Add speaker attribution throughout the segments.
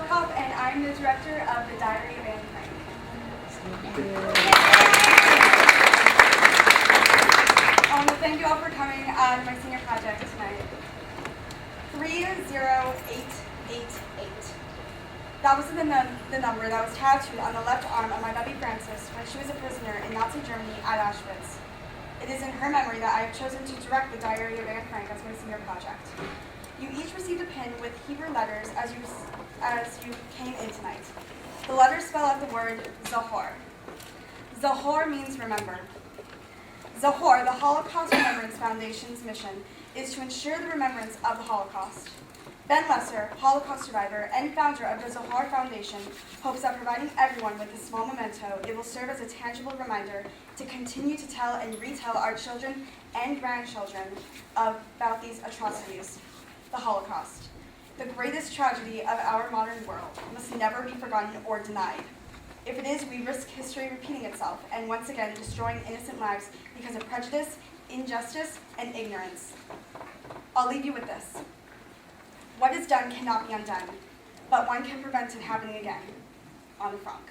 Speaker 1: McCobb, and I'm the director of the Diary of Anne Frank. Thank you all for coming on my senior project tonight. 30888. That was the number that was tattooed on the left arm of my Debbie Francis when she was a prisoner in Nazi Germany at Auschwitz. It is in her memory that I have chosen to direct the Diary of Anne Frank as my senior project. You each received a pin with Hebrew letters as you came in tonight. The letters spell out the word Zahor. Zahor means remember. Zahor, the Holocaust Remembrance Foundation's mission, is to ensure the remembrance of the Holocaust. Ben Lesser, Holocaust survivor and founder of the Zahor Foundation, hopes that providing everyone with a small memento, it will serve as a tangible reminder to continue to tell and retell our children and grandchildren about these atrocities. The Holocaust, the greatest tragedy of our modern world, must never be forgotten or denied. If it is, we risk history repeating itself and once again destroying innocent lives because of prejudice, injustice, and ignorance. I'll leave you with this. What is done cannot be undone, but one can prevent it happening again. On the Frank.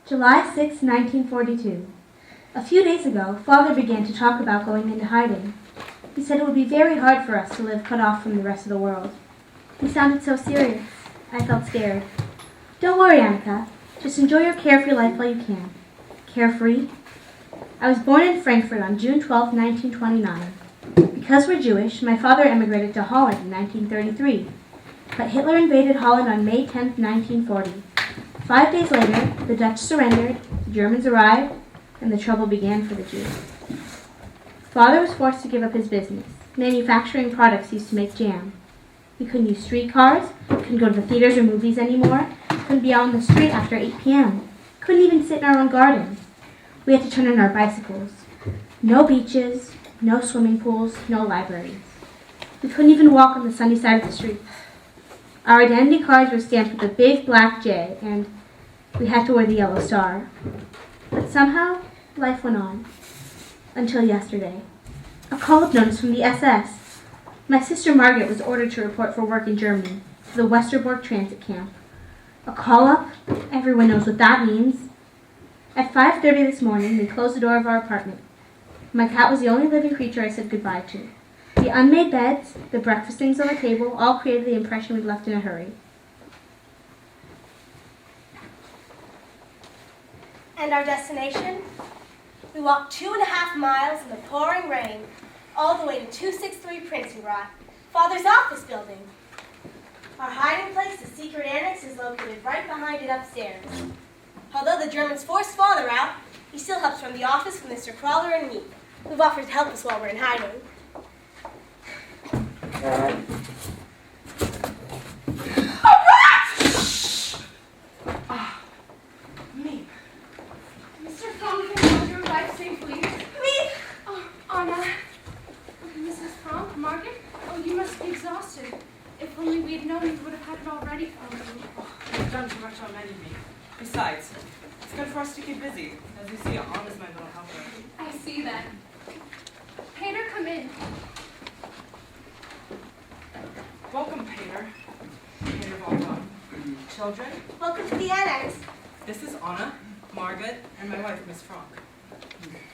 Speaker 2: July 6, 1942. A few days ago, Father began to talk about going into hiding. He said it would be very hard for us to live cut off from the rest of the world. He sounded so serious. I felt scared. Don't worry, Annika. Just enjoy your carefree life while you can. Carefree? I was born in Frankfurt on June 12, 1929. Because we're Jewish, my father emigrated to Holland in 1933. But Hitler invaded Holland on May 10, 1940. 5 days later, the Dutch surrendered, the Germans arrived, and the trouble began for the Jews. Father was forced to give up his business. Manufacturing products used to make jam. We couldn't use streetcars, couldn't go to the theaters or movies anymore, couldn't be out on the street after 8 p.m., couldn't even sit in our own garden. We had to turn in our bicycles. No beaches, no swimming pools, no libraries. We couldn't even walk on the sunny side of the street. Our identity cards were stamped with a big black J, and we had to wear the yellow star. But somehow, life went on. Until yesterday. A call-up notice from the SS. My sister Margot was ordered to report for work in Germany, to the Westerbork transit camp. A call-up? Everyone knows what that means. At 5:30 this morning, we closed the door of our apartment. My cat was the only living creature I said goodbye to. The unmade beds, the breakfast things on the table, all created the impression we'd left in a hurry.
Speaker 3: And our destination? We walked 2.5 miles in the pouring rain, all the way to 263 Prinsengracht, Father's office building. Our hiding place, the secret annex, is located right behind it upstairs. Although the Germans forced Father out, he still helps from the office with Mr. Kraler and Miep, who've offered to help us while we're in hiding.
Speaker 4: Miep. Mr. Frank, can you arrive safely?
Speaker 3: Miep!
Speaker 4: Oh, Anna. Mrs. Frank, Margot? Oh, you must be exhausted. If only we had known, we would have had it all ready for you.
Speaker 5: Oh, we've done too much already, Miep. Besides, it's good for us to keep busy. As you see, Anna's my little helper.
Speaker 4: I see that. Peter, come in.
Speaker 5: Welcome, Peter. Peter Vaughn. Children,
Speaker 3: Welcome to the annex.
Speaker 5: this is Anna, Margot, and my wife, Miss Frank.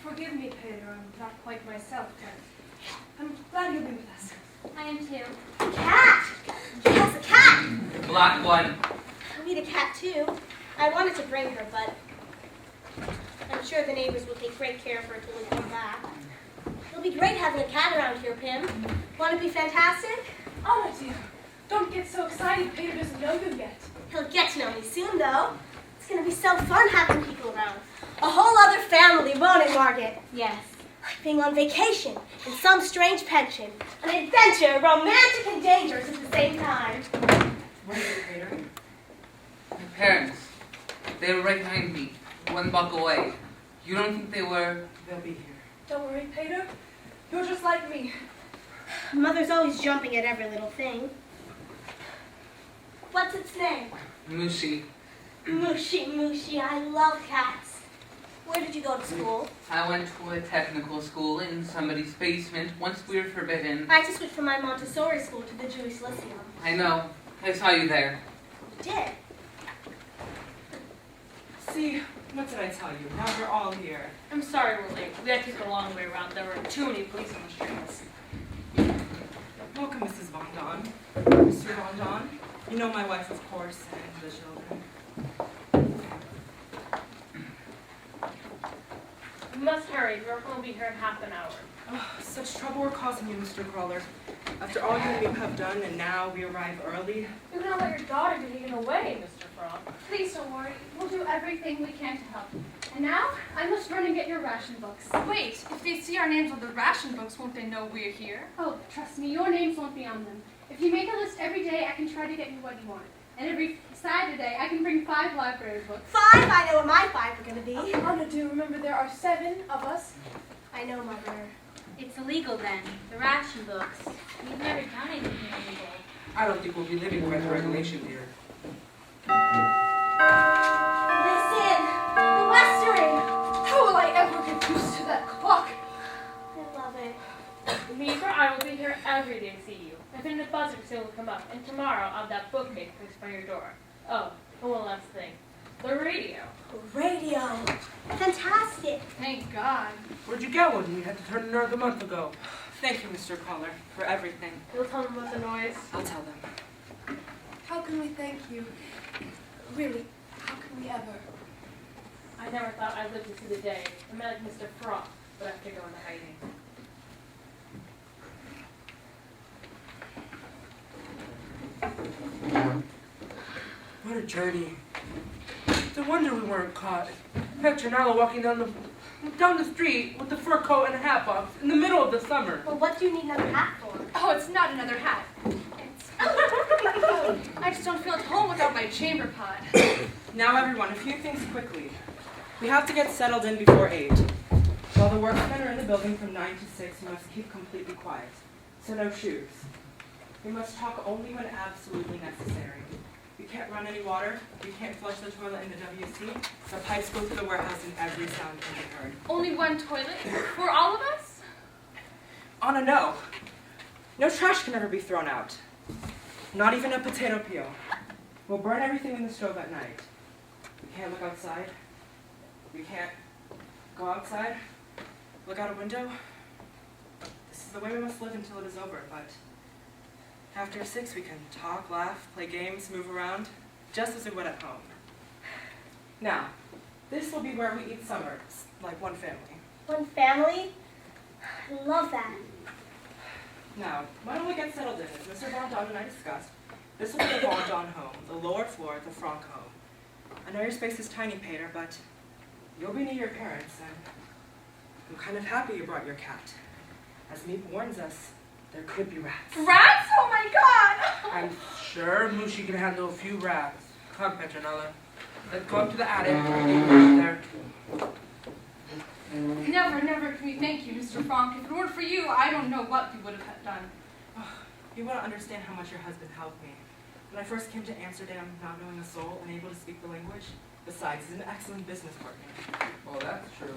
Speaker 4: Forgive me, Peter. I'm not quite myself, but I'm glad you'll be with us.
Speaker 6: I am too.
Speaker 3: Cat! He has a cat!
Speaker 7: Black one.
Speaker 3: We need a cat, too. I wanted to bring her, but I'm sure the neighbors will take great care of her till we come back. It'll be great having a cat around here, Pim. Want to be fantastic?
Speaker 4: Anna, dear, don't get so excited. Peter doesn't know you yet.
Speaker 3: He'll get to know me soon, though. It's going to be so fun having people around. A whole other family, won't it, Margot?
Speaker 6: Yes.
Speaker 3: being on vacation in some strange pension. An adventure, romantic and dangerous at the same time.
Speaker 5: What is it, Peter?
Speaker 6: My parents. They were right behind me, one block away. You don't think they were?
Speaker 5: They'll be here.
Speaker 4: Don't worry, Peter. You're just like me.
Speaker 3: Mother's always jumping at every little thing. What's its name?
Speaker 6: Mushy.
Speaker 3: Mushy, I love cats. Where did you go to school?
Speaker 6: I went to a technical school in somebody's basement once we were forbidden.
Speaker 3: I had to switch from my Montessori school to the Jewish Lyceum.
Speaker 6: I know. I saw you there.
Speaker 3: You did?
Speaker 5: See, what did I tell you? Now we're all here.
Speaker 7: I'm sorry we're late. We had to take the long way around. There were too many police on the streets.
Speaker 5: Welcome, Mrs. Von Daan. Mr. Von Daan. You know my wife, of course, and the children.
Speaker 7: We must hurry. We're going to be here in half an hour.
Speaker 5: Oh, such trouble we're causing you, Mr. Kraler. After all you and Miep have done, and now we arrive early.
Speaker 7: You're going to let your daughter be taken away, Mr. Frog.
Speaker 4: Please don't worry. We'll do everything we can to help. And now, I must run and get your ration books.
Speaker 8: Wait, if they see our names on the ration books, won't they know we're here?
Speaker 4: Oh, trust me, your names won't be on them. If you make a list every day, I can try to get you what you want. And every Saturday, I can bring 5 library books.
Speaker 3: 5? I know what my 5 are going to be.
Speaker 4: Anna, do remember there are 7 of us?
Speaker 3: I know, Mother.
Speaker 2: It's illegal then. The ration books.
Speaker 7: We've never done anything illegal.
Speaker 9: I don't think we'll be living by the regulation here.
Speaker 3: Listen! The Westering!
Speaker 4: How will I ever get used to that clock?
Speaker 3: I love it.
Speaker 7: Me or I will be here every day to see you. I've been in the buzzer sale will come up, and tomorrow I'll have that bookcase placed by your door. Oh, and one last thing. The radio.
Speaker 3: Radio. Fantastic.
Speaker 8: Thank God.
Speaker 9: Where'd you get one? We had to turn it in a month ago.
Speaker 5: Thank you, Mr. Kraler, for everything.
Speaker 7: You'll tell them about the noise.
Speaker 5: I'll tell them.
Speaker 8: How can we thank you? Really, how can we ever?
Speaker 7: I never thought I'd live to see the day. I met Mr. Frog, but I have to go into hiding.
Speaker 9: What a journey. No wonder we weren't caught. Petronella walking down the street with the fur coat and a hat box in the middle of the summer.
Speaker 3: Well, what do you need another hat for?
Speaker 8: Oh, it's not another hat. I just don't feel at home without my chamber pot.
Speaker 5: Now, everyone, a few things quickly. We have to get settled in before 8. While the workmen are in the building from 9 to 6, you must keep completely quiet. So no shoes. We must talk only when absolutely necessary. You can't run any water. You can't flush the toilet in the WC. The pipes go through the warehouse and every sound can be heard.
Speaker 8: Only one toilet? For all of us?
Speaker 5: Anna, no. No trash can ever be thrown out. Not even a potato peel. We'll burn everything in the stove at night. We can't look outside. We can't go outside. Look out a window. This is the way we must live until it is over, but after 6 we can talk, laugh, play games, move around, just as we would at home. Now, this will be where we eat summers, like one family.
Speaker 3: One family? I love that.
Speaker 5: Now, why don't we get settled in? As Mr. Von Daan and I discussed, this will be the Von Daan home, the lower floor, the Franck home. I know your space is tiny, Peter, but you'll be near your parents, and I'm kind of happy you brought your cat. As Miep warns us, there could be rats.
Speaker 8: Rats? Oh my God!
Speaker 9: I'm sure Mushy can handle a few rats. Come, Petronella. Let's go up to the attic and there.
Speaker 8: Never can we thank you, Mr. Frank. If it weren't for you, I don't know what we would have done.
Speaker 5: Oh, you want to understand how much your husband helped me. When I first came to Amsterdam, not knowing a soul, unable to speak the language. Besides, he's an excellent business partner.
Speaker 9: Well, that's true.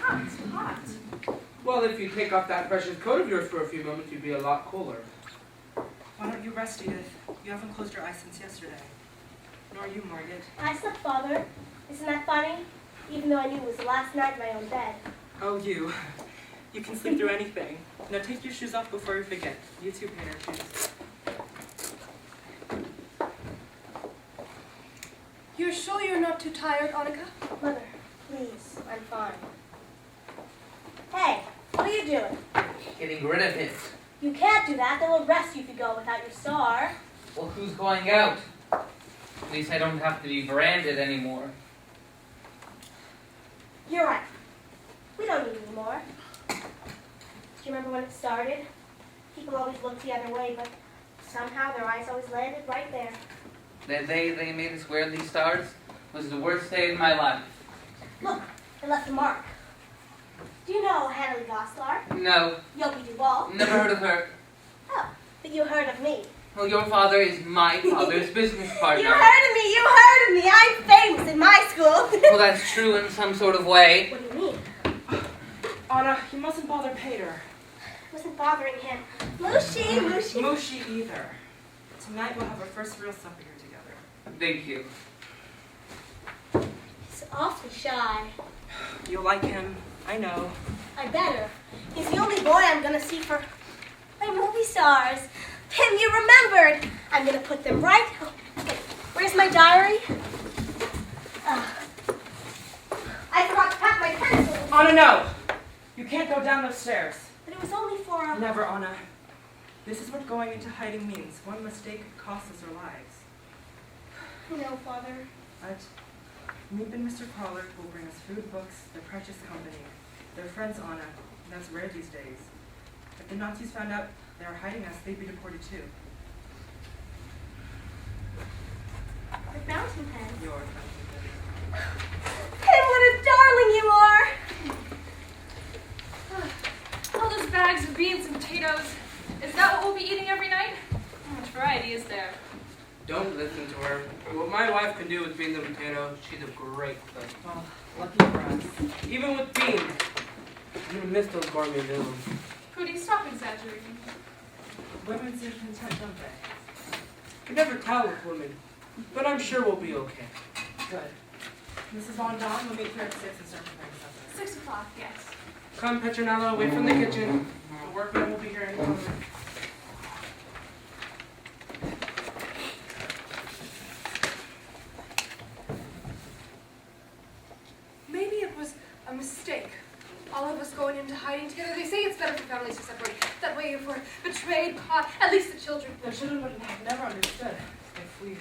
Speaker 8: God, it's hot.
Speaker 9: Well, if you take off that precious coat of yours for a few moments, you'd be a lot cooler.
Speaker 5: Why don't you rest, Edith? You haven't closed your eyes since yesterday. Nor you, Margot.
Speaker 3: I slept, Father. Isn't that funny? Even though I knew it was the last night in my own bed.
Speaker 5: Oh, you. You can sleep through anything. Now take your shoes off before you forget. You too, Peter. Shoes.
Speaker 4: You're sure you're not too tired, Annika?
Speaker 3: Mother, please. I'm fine. Hey, what are you doing?
Speaker 6: Getting rid of it.
Speaker 3: You can't do that. They'll arrest you if you go without your star.
Speaker 6: Well, who's going out? At least I don't have to be branded anymore.
Speaker 3: You're right. We don't need any more. you remember when it started? People always looked the other way, but somehow their eyes always landed right there.
Speaker 6: That day they made us wear these stars was the worst day of my life.
Speaker 3: Look, it left a mark. Do you know Hanley Goslar?
Speaker 6: No,
Speaker 3: Yogi Duval?
Speaker 6: never heard of her.
Speaker 3: Oh, but you heard of me.
Speaker 6: Well, your father is my father's business partner.
Speaker 3: You heard of me, you heard of me. I'm famous in my school.
Speaker 6: Well, that's true in some sort of way.
Speaker 3: What do you mean?
Speaker 5: Anna, you mustn't bother Pater.
Speaker 3: I wasn't bothering him. Mushy.
Speaker 5: Mushy either. Tonight we'll have our first real supper here together.
Speaker 6: Thank you.
Speaker 3: He's awfully shy.
Speaker 5: You'll like him, I know.
Speaker 3: I better. He's the only boy I'm gonna see for my movie stars. Tim, you remembered. I'm gonna put them right. Okay, where's my diary? I forgot to pack my pencils.
Speaker 5: Anna, no! You can't go down those stairs.
Speaker 3: But it was only for a...
Speaker 5: Never, Anna. This is what going into hiding means. One mistake could cost us our lives.
Speaker 3: No, Father.
Speaker 5: But Miep and Mr. Kraler will bring us food, books, their precious company. They're friends, Anna. That's rare these days. If the Nazis found out they are hiding us, they'd be deported too.
Speaker 3: The fountain pen.
Speaker 5: Your fountain pen.
Speaker 3: Tim, what a darling you are!
Speaker 8: All those bags of beans and potatoes. Is that what we'll be eating every night? How much variety is there?
Speaker 9: Don't listen to her. What my wife can do with beans and potatoes, she's a great cook.
Speaker 5: Well, lucky for us.
Speaker 9: Even with beans, you miss those gourmet meals.
Speaker 8: Prudy, stop exaggerating.
Speaker 5: Women seem content, don't they?
Speaker 9: You never tell with women, but I'm sure we'll be okay.
Speaker 5: Good. Mrs. Von Daan will meet here at 6 and start preparing supper.
Speaker 8: 6 o'clock, yes.
Speaker 9: Come, Petronella, away from the kitchen. The workmen will be here in a moment.
Speaker 8: Maybe it was a mistake. All of us going into hiding together. They say it's better for families to separate. That way if we're betrayed, caught, at least the children.
Speaker 5: The children would have never understood if we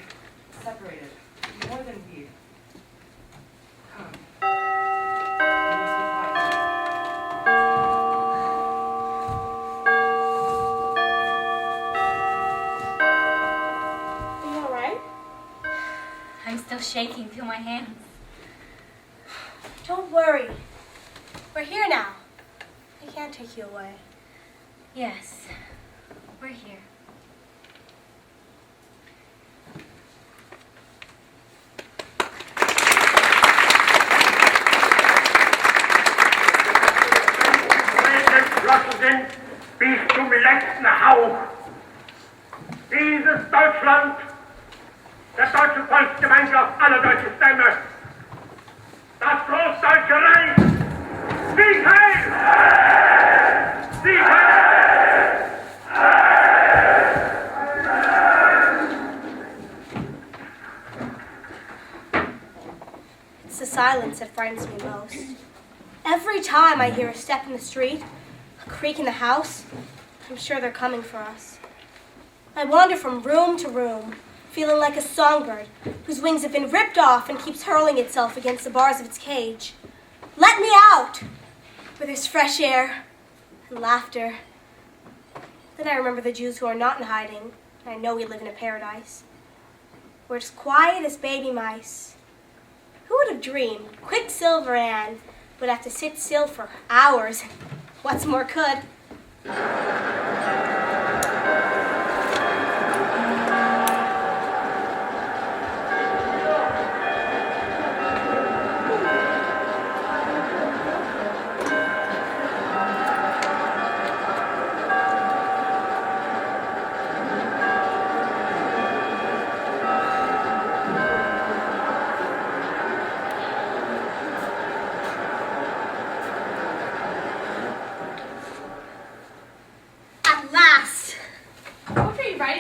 Speaker 5: separated more than we. Come. We must be quiet.
Speaker 3: Are you all right?
Speaker 10: I'm still shaking. Feel my hands.
Speaker 3: Don't worry. We're here now. I can't take you away.
Speaker 10: Yes, we're here.
Speaker 11: Geschlossen bis zum letzten Hauch. Dieses Deutschland, der deutsche Volksgemeinschaft aller deutschen Stämme, das Großdeutsche Reich, Sieg heil! Sieg heil!
Speaker 3: It's the silence that frightens me most. Every time I hear a step in the street, a creak in the house, I'm sure they're coming for us. I wander from room to room, feeling like a songbird whose wings have been ripped off and keeps hurling itself against the bars of its cage. Let me out, where there's fresh air and laughter. Then I remember the Jews who are not in hiding, and I know we live in a paradise. We're as quiet as baby mice. Who would have dreamed Quicksilver Ann would have to sit still for hours? What's more could.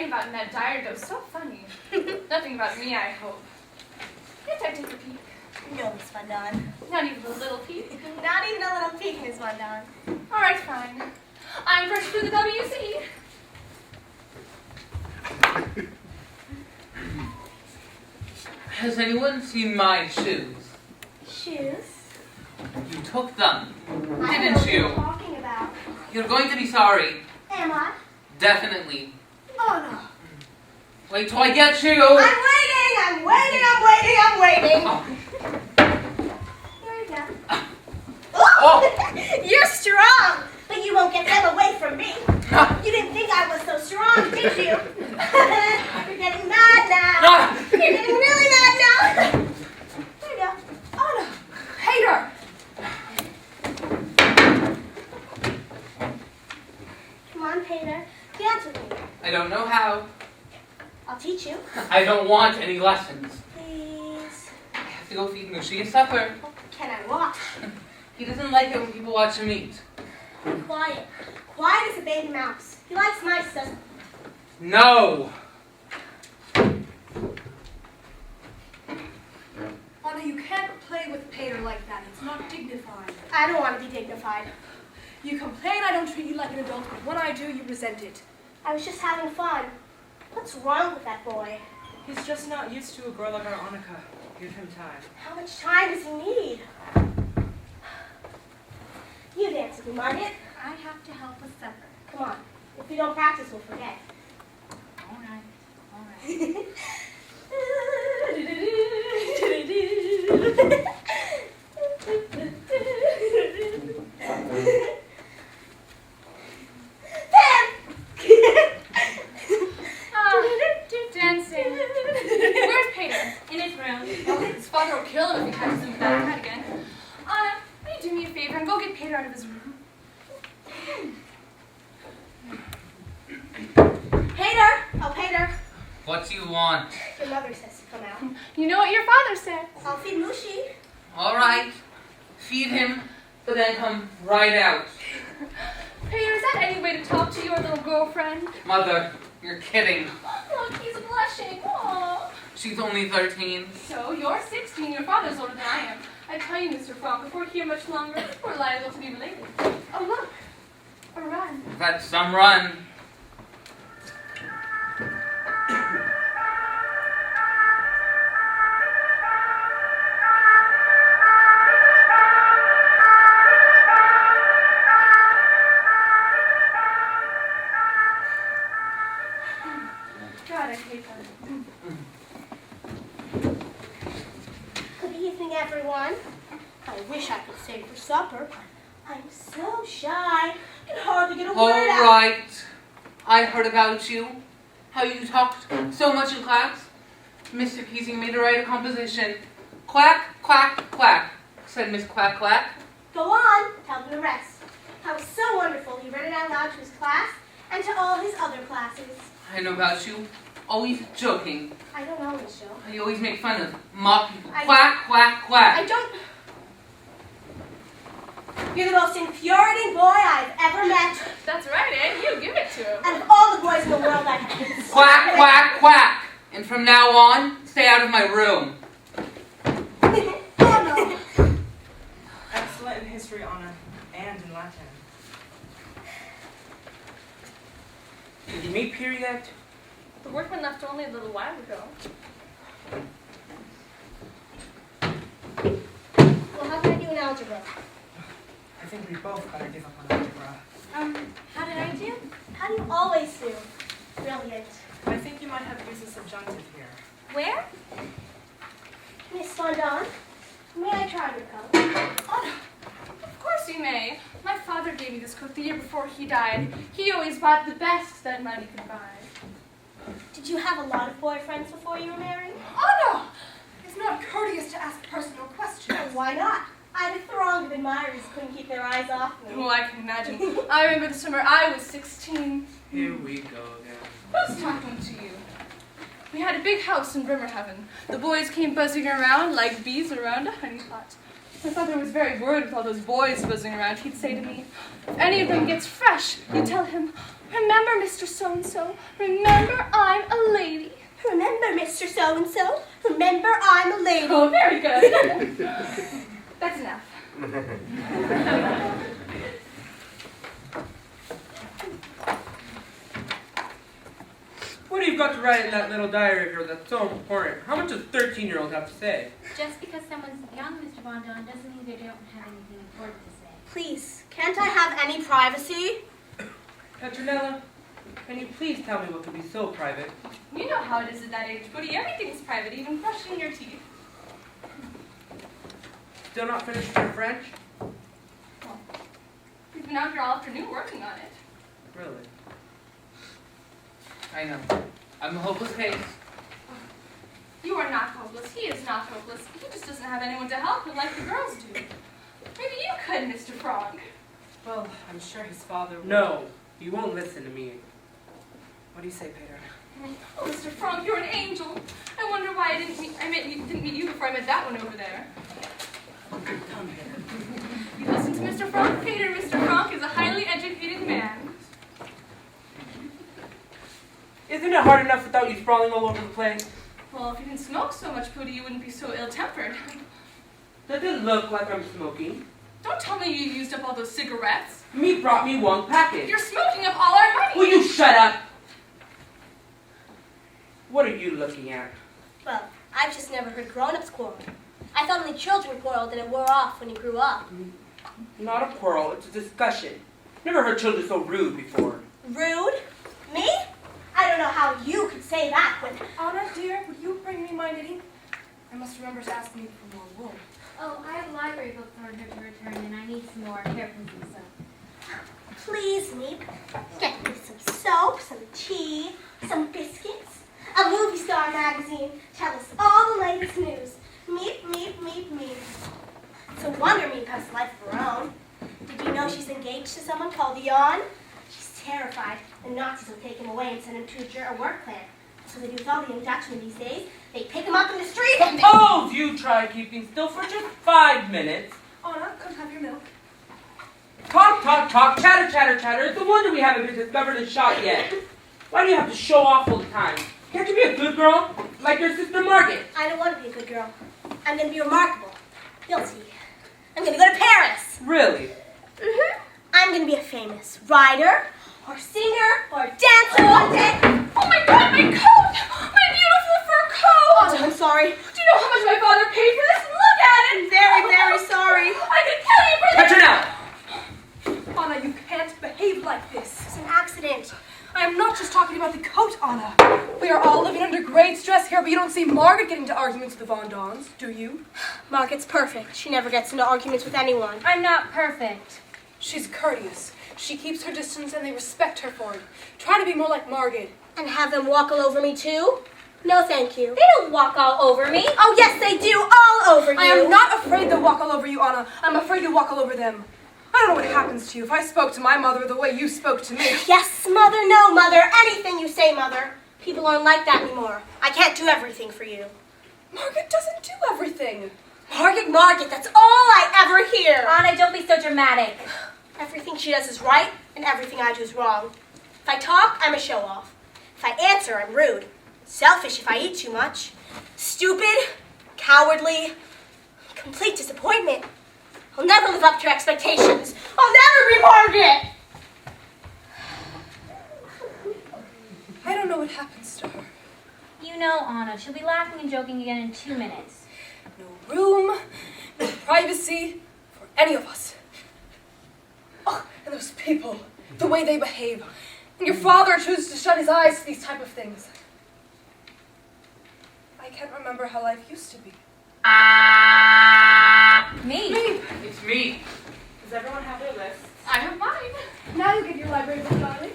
Speaker 8: About in that diary that was so funny. Nothing about me, I hope. Can't I take a peek?
Speaker 3: No, Miss Van Daan.
Speaker 8: Not even a little peek?
Speaker 3: Not even a little peek, Miss Van Daan.
Speaker 8: All right, fine. I'm first to the WC.
Speaker 6: Has anyone seen my shoes?
Speaker 3: Shoes?
Speaker 6: You took them,
Speaker 3: I don't know
Speaker 6: didn't
Speaker 3: what
Speaker 6: you?
Speaker 3: you're talking about.
Speaker 6: You're going to be sorry.
Speaker 3: Am I?
Speaker 6: Definitely.
Speaker 3: Oh no.
Speaker 6: Wait till I get you.
Speaker 3: I'm waiting. Here you go.
Speaker 6: Oh.
Speaker 3: You're strong, but you won't get them away from me. You didn't think I was so strong, did you? You're getting mad now. You're getting really mad now. Here you go. Oh no.
Speaker 8: Hater!
Speaker 3: Come on, Pater. Dance with me.
Speaker 6: I don't know how.
Speaker 3: I'll teach you.
Speaker 6: I don't want any lessons.
Speaker 3: Please.
Speaker 6: I have to go feed Mushy supper.
Speaker 3: Can I watch?
Speaker 6: He doesn't like it when people watch him eat.
Speaker 3: Quiet. Quiet as a baby mouse. He likes mice, doesn't he?
Speaker 6: No.
Speaker 8: Anna, you can't play with Pater like that. It's not dignified.
Speaker 3: I don't want to be dignified.
Speaker 8: You complain I don't treat you like an adult, but when I do, you resent it.
Speaker 3: I was just having fun. What's wrong with that boy?
Speaker 5: He's just not used to a girl like our Annika. Give him time.
Speaker 3: How much time does he need? You dance with me, Margot.
Speaker 10: I have to help with supper.
Speaker 3: Come on. If we don't practice, we'll forget.
Speaker 10: All right.
Speaker 4: Dancing. Where's Pater?
Speaker 10: In his room.
Speaker 4: His father will kill him if he catches him with that hat again. Anna, will you do me a favor and go get Pater out of his room?
Speaker 3: Pater! Oh, Pater.
Speaker 6: What do you want?
Speaker 3: Your mother says to come out.
Speaker 4: You know what your father said.
Speaker 3: I'll feed Mushy.
Speaker 6: All right. Feed him, but then come right out.
Speaker 4: Pater, is that any way to talk to your little girlfriend?
Speaker 6: Mother, you're kidding.
Speaker 4: Look, he's blushing. Aww.
Speaker 6: She's only 13.
Speaker 4: So, you're 16. Your father's older than I am. I tell you, Mr. Frank, if we're here much longer, we're liable to be related. Oh, look. A run.
Speaker 6: That's some run.
Speaker 4: God, I hate her.
Speaker 3: Good evening, everyone. I wish I could stay for supper. I'm so shy. I can hardly get a
Speaker 6: All
Speaker 3: word out.
Speaker 6: right. I heard about you. How you talked so much in class. Mr. Keesing made her write a composition. Quack, quack, quack, said Miss Quack Quack.
Speaker 3: Go on, tell them the rest. How it was so wonderful he read it out loud to his class and to all his other classes.
Speaker 6: I know about you. Always joking.
Speaker 3: I don't know, Miss Jo.
Speaker 6: You always make fun of mock people.
Speaker 3: I-
Speaker 6: Quack, quack, quack.
Speaker 3: I don't... You're the most infuriating boy I've ever met.
Speaker 4: That's right, Ed. You give it to him.
Speaker 3: Out of all the boys in the world, I have been so
Speaker 6: Quack, quack, quack. And from now on, stay out of my room.
Speaker 3: Oh, no.
Speaker 5: Excellent in history, Anna, and in Latin. Did you meet Peter yet?
Speaker 4: The workman left only a little while ago.
Speaker 3: Well, how can I do in algebra?
Speaker 5: I think we both gotta give up on algebra.
Speaker 3: How did I do? How do you always do? Brilliant.
Speaker 5: I think you might have used a subjunctive here.
Speaker 3: Where? Miss Daan, may I try your coat?
Speaker 4: Oh, no. Of course you may. My father gave me this coat the year before he died. He always bought the best that money could buy.
Speaker 3: Did you have a lot of boyfriends before you were married?
Speaker 8: Oh, no! It's not courteous to ask personal questions.
Speaker 3: Why not? I had a throng of admirers who couldn't keep their eyes off me.
Speaker 4: Oh, I can imagine. I remember the summer I was 16.
Speaker 6: Here we go again.
Speaker 4: Who's talking to you? We had a big house in Bremerhaven. The boys came buzzing around like bees around a honey pot. My father was very worried with all those boys buzzing around. He'd say to me, if any of them gets fresh, you tell him, remember, Mr. So-and-so, remember I'm a lady.
Speaker 3: Remember, Mr. So-and-so, remember I'm a lady.
Speaker 4: Oh, very good. That's enough.
Speaker 9: What have you got to write in that little diary of yours that's so important? How much does 13-year-olds have to say?
Speaker 10: Just because someone's young, Mr. Von Don, doesn't mean they don't have anything important to say.
Speaker 3: Please, can't I have any privacy?
Speaker 9: Petronella, can you please tell me what could be so private?
Speaker 4: You know how it is at that age, Booty. Everything's private, even brushing your teeth.
Speaker 9: Still not finished your French?
Speaker 4: Well, we've been out here all afternoon working on it.
Speaker 9: Really?
Speaker 6: I know. I'm a hopeless case.
Speaker 4: You are not hopeless. He is not hopeless. He just doesn't have anyone to help him like the girls do. Maybe you could, Mr. Frog.
Speaker 5: Well, I'm sure his father would.
Speaker 9: No, you won't listen to me.
Speaker 5: What do you say, Peter?
Speaker 4: Oh, Mr. Frog, you're an angel. I wonder why I didn't meet you before I met that one over there.
Speaker 9: Come here.
Speaker 4: You listen to Mr. Frog, Peter. Mr. Frog is a highly educated man.
Speaker 9: Isn't it hard enough without you sprawling all over the place?
Speaker 4: Well, if you didn't smoke so much, Pooty, you wouldn't be so ill-tempered.
Speaker 9: Does it look like I'm smoking?
Speaker 4: Don't tell me you used up all those cigarettes.
Speaker 9: Miep brought me one package.
Speaker 4: You're smoking up all our money.
Speaker 9: Will you shut up? What are you looking at?
Speaker 3: Well, I've just never heard grown-ups quarrel. I thought only children quarreled and it wore off when you grew up.
Speaker 9: Not a quarrel, it's a discussion. Never heard children so rude before.
Speaker 3: Rude? Me? I don't know how you could say that when...
Speaker 8: Anna, dear, would you bring me my knitting? I must remember to ask me for more wool.
Speaker 2: Oh, I have library books for her to return, and I need some more hairpins and stuff.
Speaker 3: Please, Miep, get me some soap, some tea, some biscuits, a movie star magazine. Tell us all the latest news. Miep, Miep, Miep, Miep. It's a wonder Miep has a life of her own. Did you know she's engaged to someone called Jan? She's terrified the Nazis will take him away and send him to a work camp. So they do with all the young Dutchmen these days. They pick him up in the street and
Speaker 9: Suppose you try keeping still for just 5 minutes.
Speaker 8: Anna, come have your milk.
Speaker 9: Talk, talk, talk, chatter, chatter, chatter. It's a wonder we haven't been discovered and shot yet. Why do you have to show off all the time? Can't you be a good girl? Like your sister Margot?
Speaker 3: I don't want to be a good girl. I'm going to be remarkable. You'll see. I'm going to go to Paris.
Speaker 9: Really?
Speaker 3: Mm-hmm. I'm going to be a famous writer, or singer, or dancer one day.
Speaker 4: Oh my God, my coat! My beautiful fur coat!
Speaker 3: Oh, I'm sorry.
Speaker 4: Do you know how much my father paid for this? Look at it!
Speaker 3: I'm very, very sorry.
Speaker 4: I could kill you for this!
Speaker 9: Petronella!
Speaker 8: Anna, you can't behave like this.
Speaker 3: It's an accident.
Speaker 8: I am not just talking about the coat, Anna. We are all living under great stress here, but you don't see Margaret getting into arguments with the Von Dons, do you?
Speaker 3: Margaret's perfect. She never gets into arguments with anyone.
Speaker 2: I'm not perfect.
Speaker 8: She's courteous. She keeps her distance and they respect her for it. Try to be more like Margaret.
Speaker 3: And have them walk all over me, too? No, thank you.
Speaker 2: They don't walk all over me.
Speaker 3: Oh, yes, they do. All over you.
Speaker 8: I am not afraid they'll walk all over you, Anna. I'm afraid you'll walk all over them. I don't know what happens to you if I spoke to my mother the way you spoke to me.
Speaker 3: Yes, Mother, no, Mother. Anything you say, Mother. People aren't like that anymore. I can't do everything for you.
Speaker 8: Margaret doesn't do everything.
Speaker 3: Margaret, that's all I ever hear.
Speaker 2: Anna, don't be so dramatic.
Speaker 3: Everything she does is right, and everything I do is wrong. If I talk, I'm a show-off. If I answer, I'm rude. Selfish if I eat too much. Stupid, cowardly, complete disappointment. I'll never live up to your expectations. I'll never be Margaret!
Speaker 8: I don't know what happens to her.
Speaker 2: You know, Anna, she'll be laughing and joking again in 2 minutes.
Speaker 8: No room, no privacy for any of us. Oh, and those people, the way they behave. And your father chooses to shut his eyes to these type of things. I can't remember how life used to be.
Speaker 2: Me?
Speaker 6: It's me.
Speaker 5: Does everyone have their lists?
Speaker 4: I have mine.
Speaker 8: Now you get your library book, darling.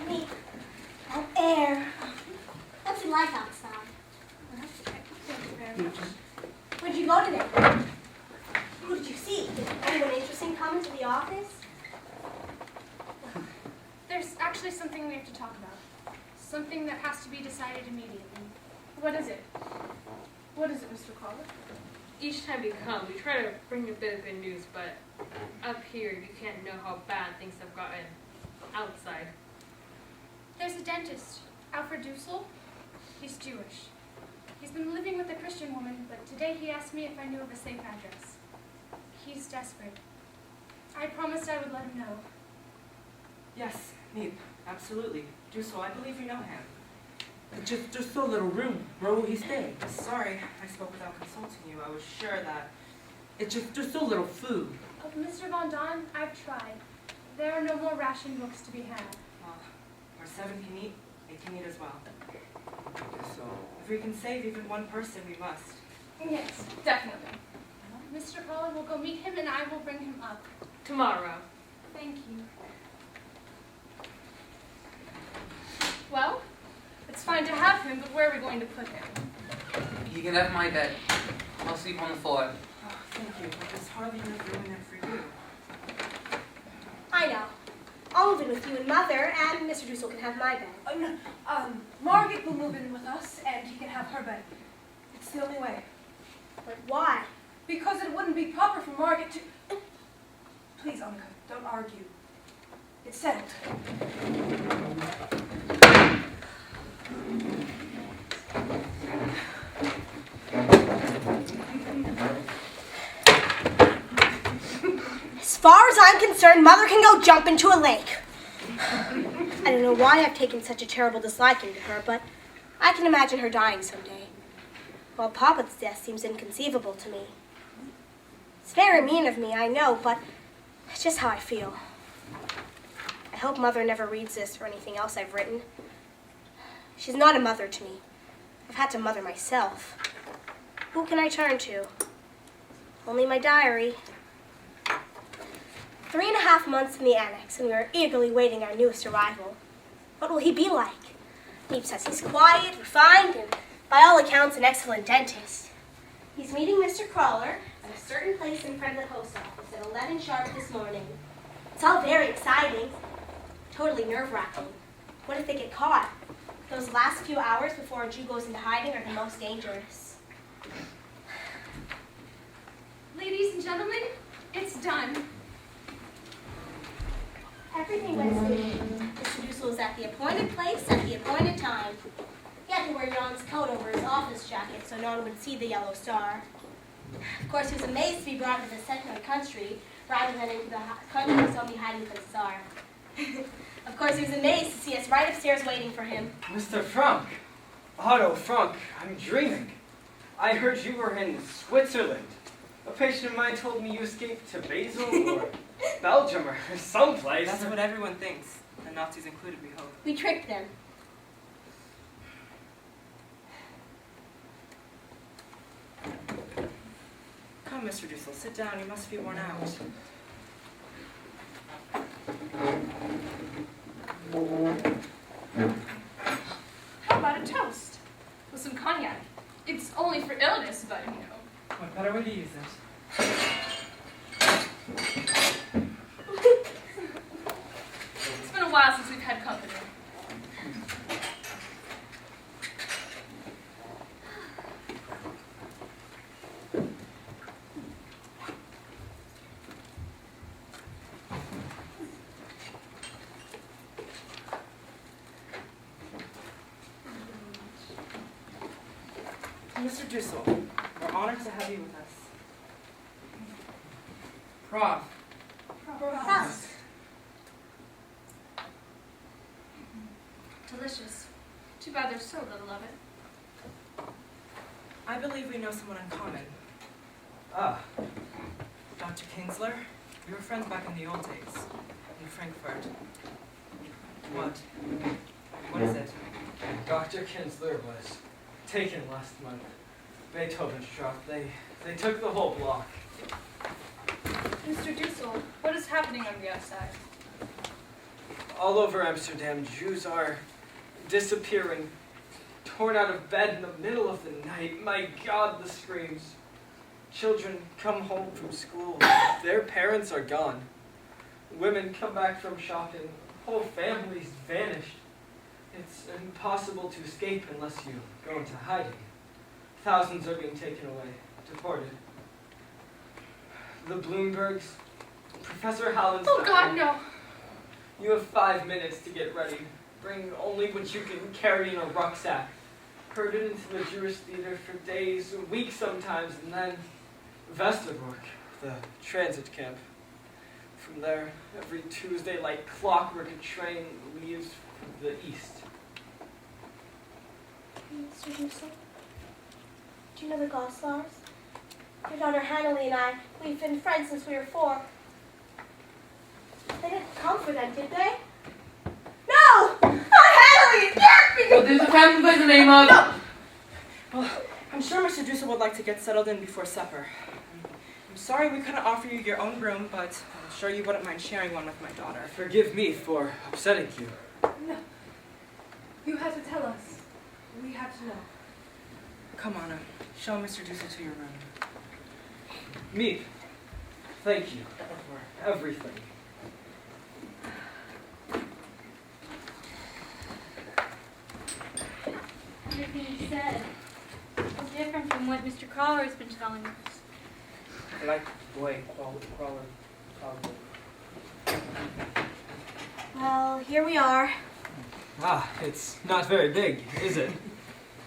Speaker 3: Me. That air. What's it like outside? Where'd you go today? Who did you see? Did anyone interesting come into the office?
Speaker 4: There's actually something we have to talk about. Something that has to be decided immediately. What is it? What is it, Mr. Kraler?
Speaker 7: Each time you come, we try to bring a bit of good news, but up here, you can't know how bad things have gotten outside.
Speaker 12: There's a dentist, Alfred Dussel. He's Jewish. He's been living with a Christian woman, but today he asked me if I knew of a safe address. He's desperate. I promised I would let him know.
Speaker 5: Yes, Miep, absolutely. Dussel, I believe you know him.
Speaker 9: Just a little room. Where will he stay?
Speaker 5: Sorry, I spoke without consulting you. I was sure that...
Speaker 9: It's just a little food.
Speaker 12: Mr. Von Daan, I've tried. There are no more ration books to be had.
Speaker 5: Well, where 7 can eat, 8 can eat as well.
Speaker 9: So,
Speaker 5: If we can save even one person, we must.
Speaker 12: Yes, definitely. Mr. Kraler will go meet him and I will bring him up.
Speaker 7: Tomorrow.
Speaker 12: Thank you. Well, it's fine to have him, but where are we going to put him?
Speaker 6: He can have my bed. I'll sleep on the floor.
Speaker 5: Oh, thank you, but there's hardly enough room in there for you.
Speaker 3: I know. I'll move in with you and Mother, and Mr. Dussel can have my bed.
Speaker 8: Margot will move in with us, and he can have her bed. It's the only way.
Speaker 3: But why?
Speaker 8: Because it wouldn't be proper for Margot to... Please, Annika, don't argue. It's settled.
Speaker 3: As far as I'm concerned, Mother can go jump into a lake. I don't know why I've taken such a terrible disliking to her, but I can imagine her dying someday. While Papa's death seems inconceivable to me. It's very mean of me, I know, but it's just how I feel. I hope Mother never reads this or anything else I've written. She's not a mother to me. I've had to mother myself. Who can I turn to? Only my diary. 3.5 months in the annex, and we are eagerly waiting our newest arrival. What will he be like? Miep says he's quiet, refined, and by all accounts an excellent dentist. He's meeting Mr. Kraler at a certain place in front of the post office at 11 sharp this morning. It's all very exciting. Totally nerve-wracking. What if they get caught? Those last few hours before a Jew goes into hiding are the most dangerous.
Speaker 12: Ladies and gentlemen, it's done.
Speaker 3: Everything went smoothly. Mr. Dussel was at the appointed place at the appointed time. He had to wear Jan's coat over his office jacket so no one would see the yellow star. Of course, he was amazed to be brought to the secular country rather than into the country where somebody hiding for the star. Of course, he was amazed to see us right upstairs waiting for him.
Speaker 13: Mr. Frank! Otto, Frank, I'm dreaming. I heard you were in Switzerland. A patient of mine told me you escaped to Basel or Belgium or someplace.
Speaker 5: That's what everyone thinks, the Nazis included, we hope.
Speaker 3: We tricked them.
Speaker 5: Come, Mr. Dussel, sit down. You must be worn out.
Speaker 4: How about a toast? With some cognac. It's only for illness, but you know.
Speaker 9: What better way to use it?
Speaker 4: It's been a while since we've had company.
Speaker 5: Mr. Dussel, we're honored to have you with us.
Speaker 9: Prof.
Speaker 3: Prof.
Speaker 12: Delicious. Too bad there's so little of it.
Speaker 5: I believe we know someone in common.
Speaker 13: Ah,
Speaker 5: Dr. Kinsler. We were friends back in the old days, in Frankfurt. What? What is it?
Speaker 13: Dr. Kinsler was taken last month. Beethovenstrasse. They took the whole block.
Speaker 4: Mr. Dussel, what is happening on the outside?
Speaker 13: All over Amsterdam, Jews are disappearing, torn out of bed in the middle of the night. My God, the screams. Children come home from school. Their parents are gone. Women come back from shopping. Whole families vanished. It's impossible to escape unless you go into hiding. Thousands are being taken away, deported. The Bloombergs, Professor Hallenstein.
Speaker 4: Oh God, no!
Speaker 13: You have 5 minutes to get ready. Bring only what you can carry in a rucksack. Herd it into the Jewish theater for days, weeks sometimes, and then Westerbork, the transit camp. From there, every Tuesday, like clockwork, a train leaves for the east.
Speaker 3: Mr. Dussel, do you know the Goslars? Your daughter Hanley and I, we've been friends since we were 4. They didn't come for them, did they? No! Not Hanley!
Speaker 6: Well, there's a family by the name of...
Speaker 5: No! Well, I'm sure Mr. Dussel would like to get settled in before supper. I'm sorry we couldn't offer you your own room, but I'm sure you wouldn't mind sharing one with my daughter.
Speaker 13: Forgive me for upsetting you.
Speaker 8: No. You had to tell us. We had to know.
Speaker 5: Come on, show Mr. Dussel to your room.
Speaker 13: Miep, thank you for everything.
Speaker 12: Everything he said was different from what Mr. Kraler has been telling us.
Speaker 9: I like the way Kraler.
Speaker 3: Well, here we are.
Speaker 13: Ah, it's not very big, is it?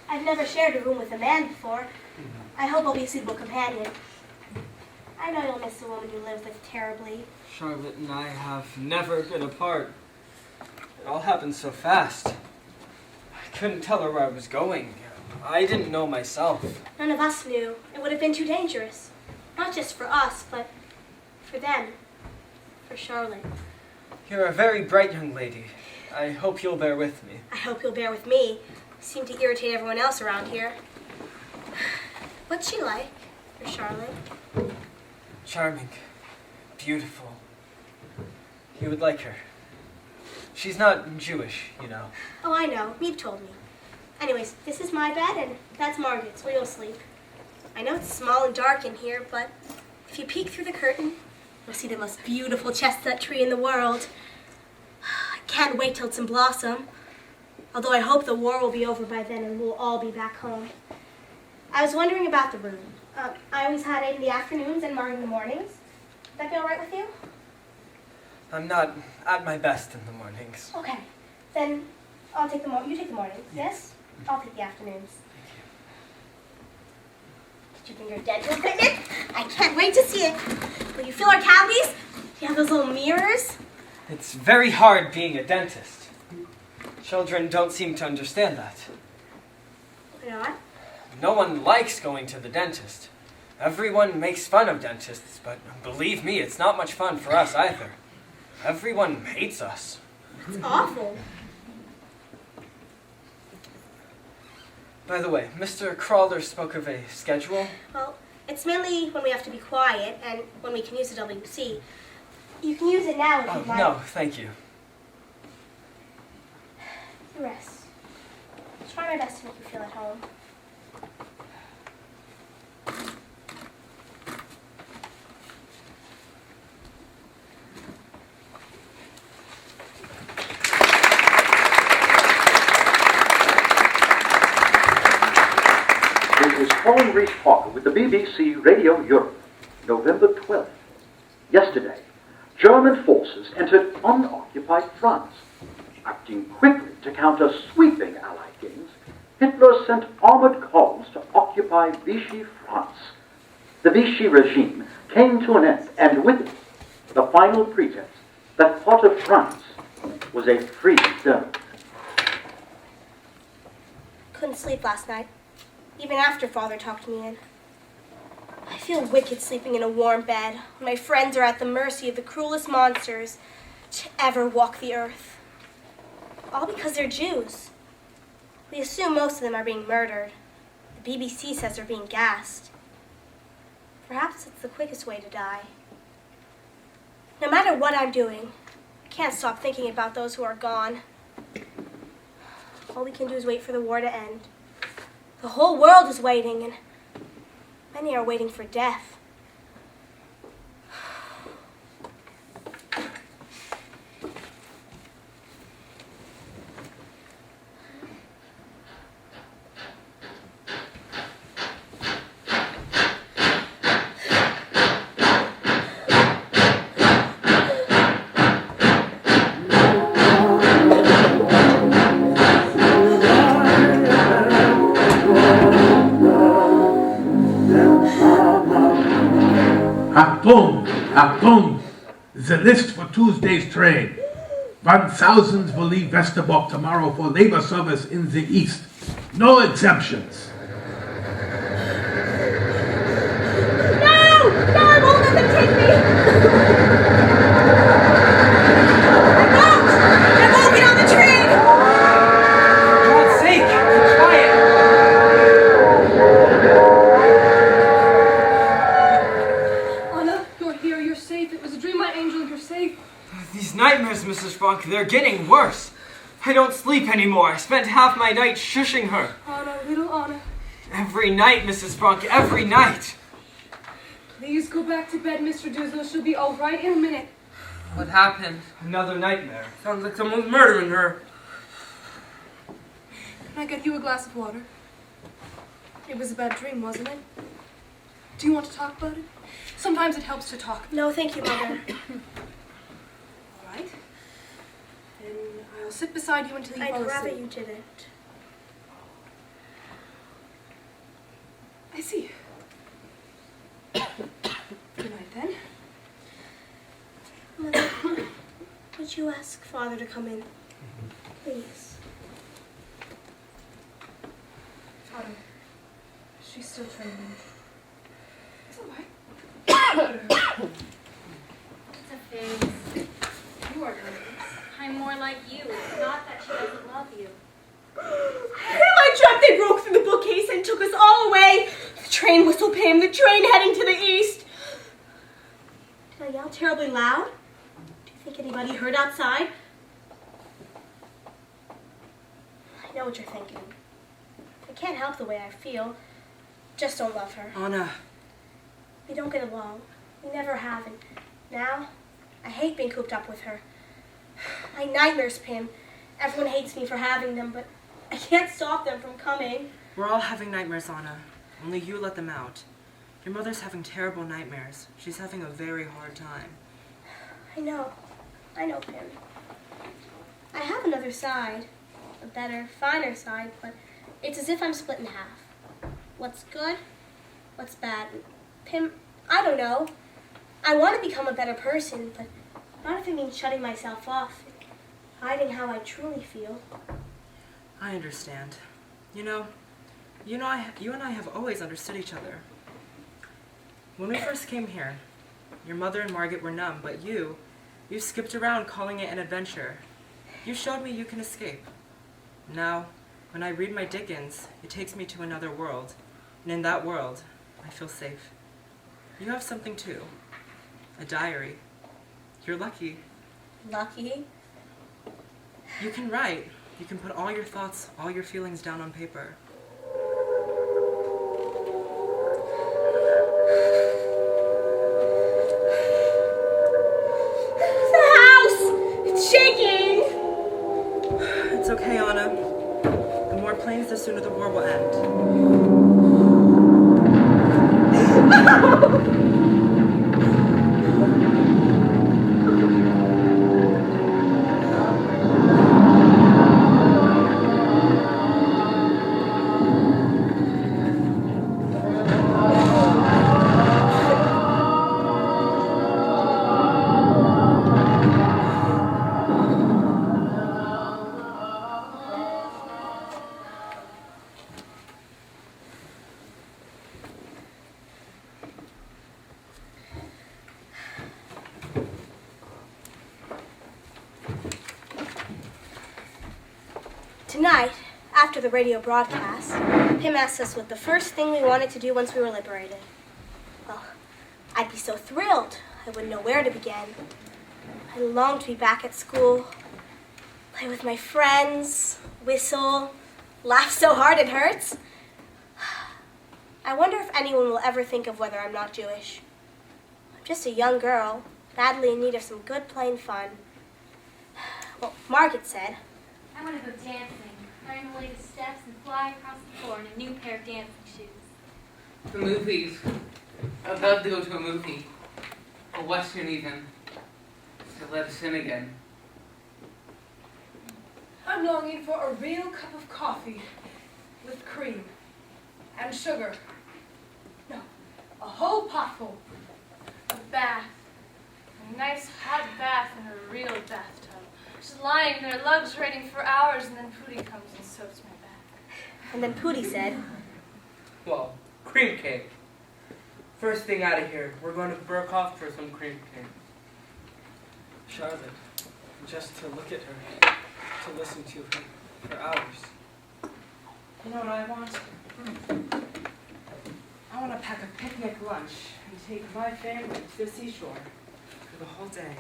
Speaker 3: I've never shared a room with a man before. I hope I'll be a suitable companion. I know you'll miss the woman you live with terribly.
Speaker 13: Charlotte and I have never been apart. It all happened so fast. I couldn't tell her where I was going. I didn't know myself.
Speaker 3: None of us knew. It would have been too dangerous. Not just for us, but for them. For Charlotte.
Speaker 13: You're a very bright young lady. I hope you'll bear with me.
Speaker 3: I hope you'll bear with me. You seem to irritate everyone else around here. What's she like, your Charlotte?
Speaker 13: Charming. Beautiful. You would like her. She's not Jewish, you know.
Speaker 3: Oh, I know. Miep told me. Anyways, this is my bed, and that's Margot's, where you'll sleep. I know it's small and dark in here, but if you peek through the curtain, you'll see the most beautiful chestnut tree in the world. I can't wait till it's in blossom. Although I hope the war will be over by then and we'll all be back home. I was wondering about the room. I always had it in the afternoons and Margot in the mornings. Would that be all right with you?
Speaker 13: I'm not at my best in the mornings.
Speaker 3: Okay. Then I'll take you take the mornings, yes? I'll take the afternoons. Did you bring your dental equipment? I can't wait to see it. Will you fill our cavities? Do you have those little mirrors?
Speaker 13: It's very hard being a dentist. Children don't seem to understand that.
Speaker 3: Why not?
Speaker 13: No one likes going to the dentist. Everyone makes fun of dentists, but believe me, it's not much fun for us either. Everyone hates us.
Speaker 3: It's awful.
Speaker 13: By the way, Mr. Kraler spoke of a schedule.
Speaker 3: Well, it's mainly when we have to be quiet and when we can use the WC. You can use it now if you'd like.
Speaker 13: No, thank you.
Speaker 3: You rest. I'll try my best to make you feel at home.
Speaker 14: This is Colin Reese Parker with the BBC Radio Europe, November 12th. Yesterday, German forces entered unoccupied France. Acting quickly to counter sweeping Allied gains, Hitler sent armored columns to occupy Vichy France. The Vichy regime came to an end, and with it, the final pretense that part of France was a free zone.
Speaker 3: Couldn't sleep last night, even after Father talked me in. I feel wicked sleeping in a warm bed when my friends are at the mercy of the cruelest monsters to ever walk the earth. All because they're Jews. We assume most of them are being murdered. The BBC says they're being gassed. Perhaps it's the quickest way to die. No matter what I'm doing, I can't stop thinking about those who are gone. All we can do is wait for the war to end. The whole world is waiting, and many are waiting for death.
Speaker 15: Achtung! Achtung! The list for Tuesday's train. 1,000 will leave Westerbork tomorrow for labor service in the east. No exemptions.
Speaker 3: No, I won't let them take me. I won't get on the train.
Speaker 5: For God's sake, be quiet.
Speaker 8: Anna, you're here, you're safe. It was a dream, my angel, you're safe.
Speaker 13: These nightmares, Mrs. Frank, they're getting worse. I don't sleep anymore. I spent half my night shushing her.
Speaker 8: Anna, little Anna.
Speaker 13: Every night, Mrs. Frank, every night.
Speaker 8: Please go back to bed, Mr. Dussel. She'll be all right in a minute.
Speaker 6: What happened?
Speaker 13: Another nightmare.
Speaker 9: Sounds like someone's murdering her.
Speaker 8: Can I get you a glass of water? It was a bad dream, wasn't it? Do you want to talk about it? Sometimes it helps to talk.
Speaker 3: No, thank you, Mother.
Speaker 8: All right. Then I'll sit beside you until you fall
Speaker 3: I'd
Speaker 8: asleep.
Speaker 3: rather you didn't.
Speaker 8: I see. Good night, then.
Speaker 3: Mother, would you ask Father to come in? Please.
Speaker 8: Father, she's still trembling. It's all right.
Speaker 10: It's a phase. You are nervous. I'm more like you. It's not that she doesn't love you.
Speaker 3: I dreamt they broke through the bookcase and took us all away. The train whistle came, the train heading to the east. Did I yell terribly loud? Do you think anybody heard outside? I know what you're thinking. I can't help the way I feel. Just don't love her.
Speaker 5: Anna.
Speaker 3: We don't get along. We never have. And now, I hate being cooped up with her. My nightmares, Pim. Everyone hates me for having them, but I can't stop them from coming.
Speaker 5: We're all having nightmares, Anna. Only you let them out. Your mother's having terrible nightmares. She's having a very hard time.
Speaker 3: I know, Pim. I have another side. A better, finer side, but it's as if I'm split in half. What's good? What's bad? Pim, I don't know. I want to become a better person, but not if it means shutting myself off, hiding how I truly feel.
Speaker 5: I understand. You and I have always understood each other. When we first came here, your mother and Margot were numb, but you skipped around calling it an adventure. You showed me you can escape. Now, when I read my Dickens, it takes me to another world, and in that world, I feel safe. You have something too. A diary. You're lucky.
Speaker 3: Lucky?
Speaker 5: You can write. You can put all your thoughts, all your feelings down on paper.
Speaker 3: The house! It's shaking!
Speaker 5: It's okay, Anna. The more planes, the sooner the war will end.
Speaker 3: Tonight, after the radio broadcast, Pim asked us what the first thing we wanted to do once we were liberated. Well, I'd be so thrilled, I wouldn't know where to begin. I longed to be back at school, play with my friends, whistle, laugh so hard it hurts. I wonder if anyone will ever think of whether I'm not Jewish. I'm just a young girl, badly in need of some good plain fun. Well, Margot said,
Speaker 10: I want to go dancing, learn the latest steps and fly across the floor in a new pair of dancing shoes.
Speaker 6: The movies. I'd love to go to a movie. A Western even. To let us in again.
Speaker 8: I'm longing for a real cup of coffee with cream and sugar. No, a whole potful. A bath. A
Speaker 4: nice hot bath in a real bathtub. Just lying there, luxuriating for hours, and then Pootie comes and soaks my back.
Speaker 3: And then Pootie said,
Speaker 9: Well, cream cake. First thing out of here, we're going to Burkhoff for some cream cake.
Speaker 13: Charlotte, just to look at her, to listen to her for hours.
Speaker 5: You know what I want? I want to pack a picnic lunch and take my family to the seashore for the whole day.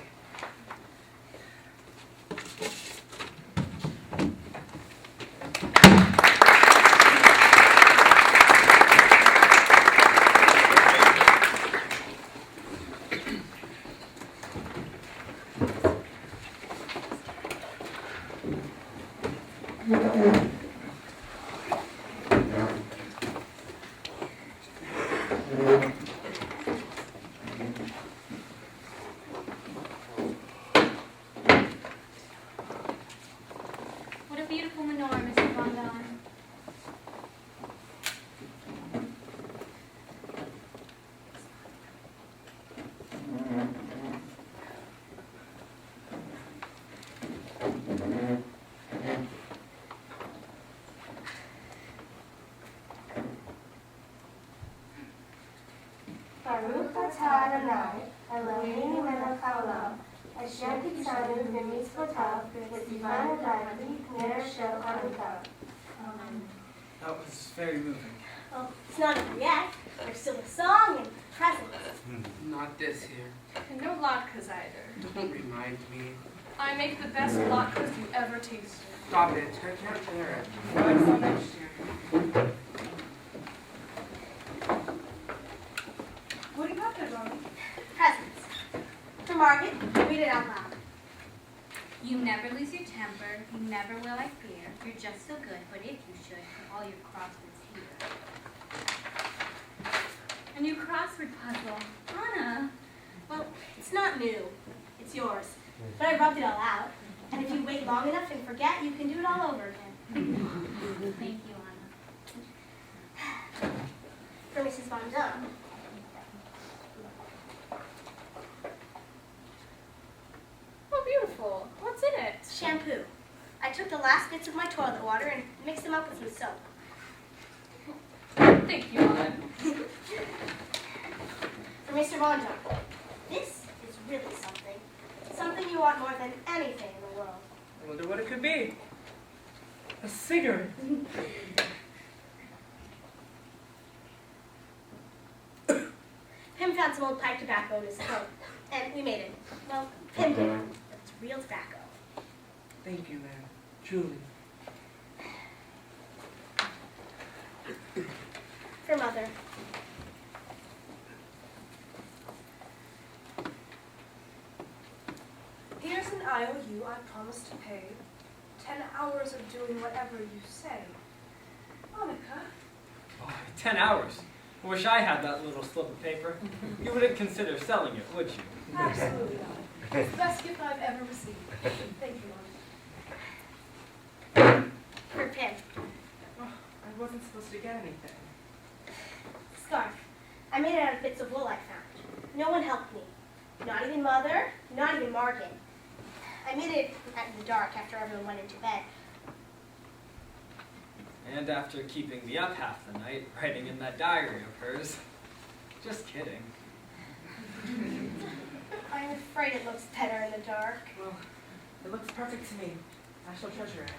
Speaker 10: What a beautiful menorah, Mr. Von Daan.
Speaker 3: Baruch atah Adonai, Eloheinu melech haolam, asher kitzanu b'mitzvotav v'tzivanu b'nei ner shel chanukav. Amen.
Speaker 13: That was very moving.
Speaker 3: Well, it's not over yet. There's still a song and presents.
Speaker 6: Not this here.
Speaker 4: And no latkes either.
Speaker 6: Don't remind me.
Speaker 4: I make the best latkes you ever tasted.
Speaker 6: Stop it. I can't bear it.
Speaker 4: What's on next year?
Speaker 1: What do you got there, Ronnie?
Speaker 3: Presents. For Margot, read it out loud.
Speaker 10: You never lose your temper. You never will, I fear. You're just so good, but if you should, put all your crosswords here. A new crossword puzzle. Anna.
Speaker 3: Well, it's not new. It's yours. But I rubbed it all out. And if you wait long enough and forget, you can do it all over again.
Speaker 10: Thank you, Anna.
Speaker 3: For Mrs. Von Daan.
Speaker 4: Oh, beautiful. What's in it?
Speaker 3: Shampoo. I took the last bits of my toilet water and mixed them up with some soap.
Speaker 4: Thank you, Anna.
Speaker 3: For Mr. Von Daan. This is really something. Something you want more than anything in the world.
Speaker 9: I wonder what it could be. A cigarette.
Speaker 3: Pim found some old pipe tobacco in his coat, and we made it. Well, Pim did, but it's real tobacco.
Speaker 9: Thank you, man. Truly.
Speaker 3: For Mother.
Speaker 1: Here's an IOU I promised to pay. 10 hours of doing whatever you say. Monica.
Speaker 13: Oh, 10 hours. I wish I had that little slip of paper. You wouldn't consider selling it, would you?
Speaker 1: Absolutely not. It's the best gift I've ever received. Thank you, Monica.
Speaker 3: For Pim.
Speaker 5: Oh, I wasn't supposed to get anything.
Speaker 3: Scarf. I made it out of bits of wool I found. No one helped me. Not even Mother, not even Margot. I made it in the dark after everyone went into bed.
Speaker 13: And after keeping me up half the night, writing in that diary of hers. Just kidding.
Speaker 3: I'm afraid it looks better in the dark.
Speaker 5: Well, it looks perfect to me. I shall treasure it.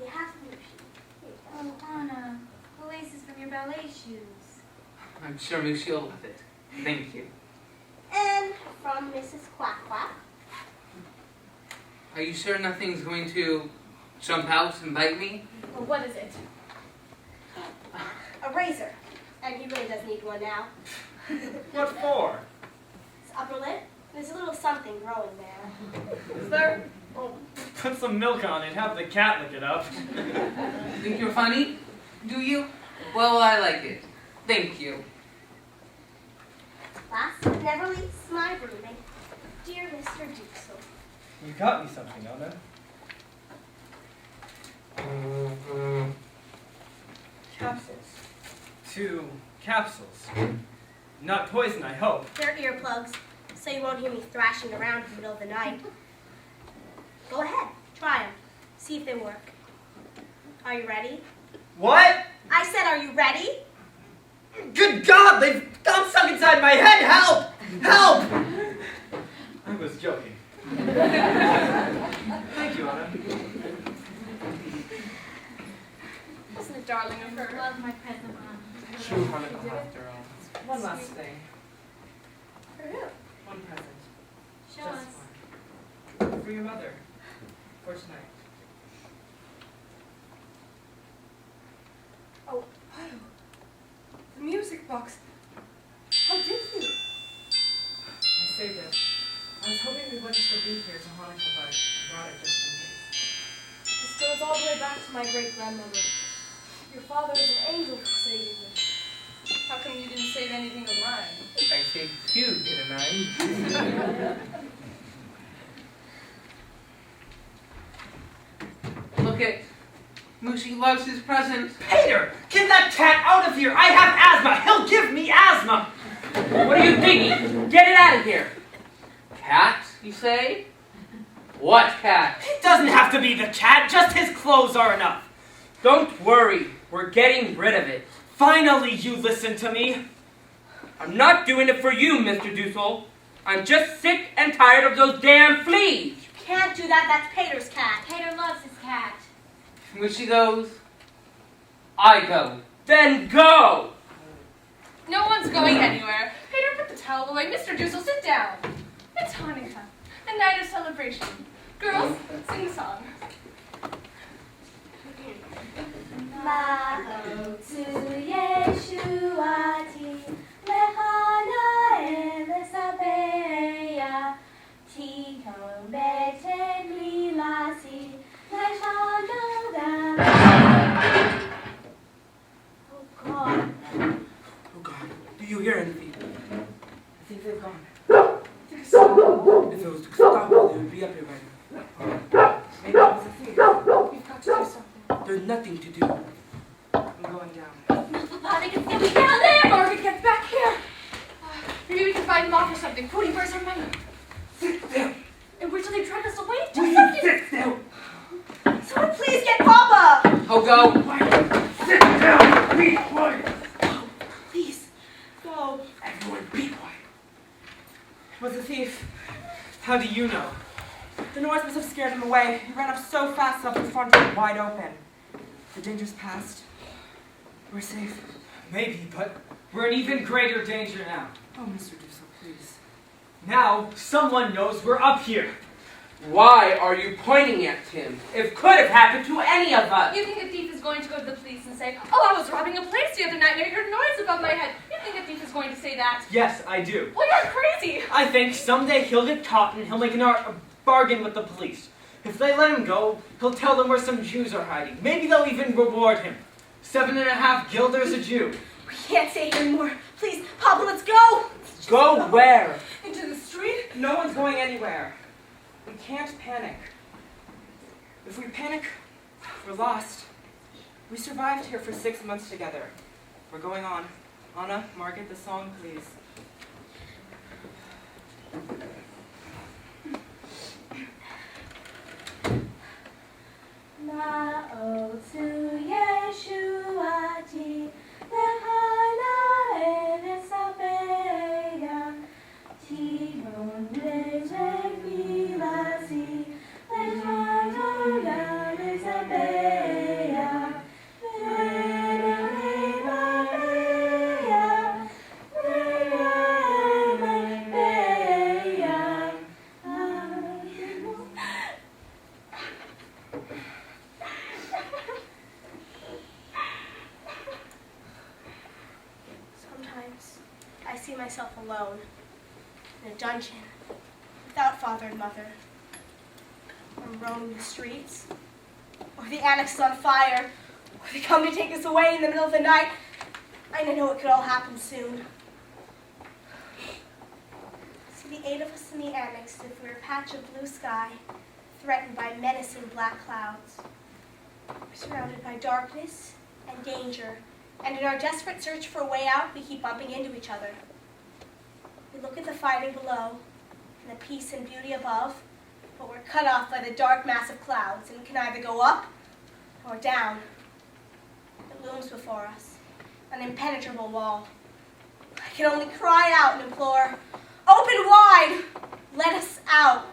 Speaker 3: You have to.
Speaker 10: Oh, Anna. The laces from your ballet shoes.
Speaker 6: I'm sure she'll love it. Thank you.
Speaker 3: And from Mrs. Quack Quack.
Speaker 6: Are you sure nothing's going to jump out and bite me?
Speaker 3: Well, what is it? A razor. And he really does need one now.
Speaker 13: What for?
Speaker 3: His upper lip. There's a little something growing there.
Speaker 13: Is there? Oh, put some milk on it. Have the cat lick it up.
Speaker 6: Think you're funny? Do you? Well, I like it. Thank you.
Speaker 3: Last but never least, my roommate, dear Mr. Dussel.
Speaker 13: You got me something, Otto.
Speaker 5: Capsules.
Speaker 13: To
Speaker 5: Capsules. Not poison, I hope.
Speaker 3: They're earplugs, so you won't hear me thrashing around in the middle of the night. Go ahead, try them. See if they work. Are you ready?
Speaker 5: What?
Speaker 3: I said, are you ready?
Speaker 5: Good God, they've gone stuck inside my head! Help! Help! I was joking. Thank you, Anna.
Speaker 4: Wasn't it darling of her?
Speaker 10: Love my present on.
Speaker 5: True Hanukkah after all. One last thing.
Speaker 4: For who?
Speaker 5: One present.
Speaker 10: Show
Speaker 5: Just
Speaker 10: us.
Speaker 5: one. For your mother. For tonight.
Speaker 8: Oh, Otto. The music box. How did you?
Speaker 5: I saved it. I was hoping we wouldn't still be here to Hanukkah, but I brought it just in case.
Speaker 8: This goes all the way back to my great-grandmother. Your father is an angel for saving me.
Speaker 4: How come you didn't save anything of mine?
Speaker 9: I saved you, didn't I?
Speaker 6: Look it. Mushy loves his presents.
Speaker 5: Peter! Get that cat out of here! I have asthma! He'll give me asthma!
Speaker 6: What are you thinking? Get it out of here. Cat, you say? What cat?
Speaker 5: It doesn't have to be the cat, just his clothes are enough.
Speaker 9: Don't worry, we're getting rid of it.
Speaker 5: Finally, you listen to me.
Speaker 9: I'm not doing it for you, Mr. Dussel. I'm just sick and tired of those damn fleas.
Speaker 3: Can't do that, that's Peter's cat.
Speaker 10: Peter loves his cat.
Speaker 6: Mushy goes. I go.
Speaker 9: Then go!
Speaker 4: No one's going anywhere. Peter, put the towel away. Mr. Dussel, sit down. It's Hanukkah, a night of celebration. Girls, sing the song.
Speaker 3: Margot to Yeshuati, Lehana Elisabeya, Tito Beten Lilasi, Leshana. Oh God.
Speaker 9: Oh God, do you hear anything?
Speaker 5: I think they've gone.
Speaker 9: If it was to stop, they would be up here by now.
Speaker 5: Maybe it was a thief. We've got to do something.
Speaker 9: There's nothing to do.
Speaker 5: I'm going down.
Speaker 4: Papa, they can get me down there! Margaret, get back here! Maybe we can find them off or something. Cody, where's our money?
Speaker 9: Sit down.
Speaker 4: And where till they drag us away?
Speaker 9: Will
Speaker 4: Just
Speaker 9: you
Speaker 4: something.
Speaker 9: sit down?
Speaker 3: Someone please get Papa!
Speaker 6: I'll go.
Speaker 9: Sit down. Be quiet.
Speaker 3: Please, go.
Speaker 9: Everyone, be quiet.
Speaker 5: It was a thief. How do you know? The noise must have scared him away. He ran up so fast up the front door wide open. The danger's past. We're safe. Maybe, but we're in even greater danger now. Oh, Mr. Dussel, please. Now, someone knows we're up here.
Speaker 6: Why are you pointing at him? It could have happened to any of us.
Speaker 4: You think a thief is going to go to the police and say, oh, I was robbing a place the other night and I heard noise above my head. You think a thief is going to say that?
Speaker 5: Yes, I do.
Speaker 4: Well, you're crazy.
Speaker 5: I think someday he'll get caught and he'll make a bargain with the police. If they let him go, he'll tell them where some Jews are hiding. Maybe they'll even reward him. 7.5 guilders a Jew.
Speaker 3: We can't stay here anymore. Please, Papa, let's go.
Speaker 5: Go where?
Speaker 3: Into the street?
Speaker 5: No one's going anywhere. We can't panic. If we panic, we're lost. We survived here for 6 months together. We're going on. Anna, Margaret, the song, please.
Speaker 3: Ma'o to Yeshuati, Lehana Elisabeya, Timon Lezek Milasi, Lehana Elisabeya, Sometimes I see myself alone in a dungeon without father and mother. I'm roaming the streets, or the annex is on fire, or they come to take us away in the middle of the night. I know it could all happen soon. See, the 8 of us in the annex live for a patch of blue sky, threatened by menacing black clouds. We're surrounded by darkness and danger, And in our desperate search for a way out, we keep bumping into each other. We look at the fighting below and the peace and beauty above, but we're cut off by the dark mass of clouds and can either go up or down. It looms before us, an impenetrable wall. I can only cry out and implore, open wide, let us out.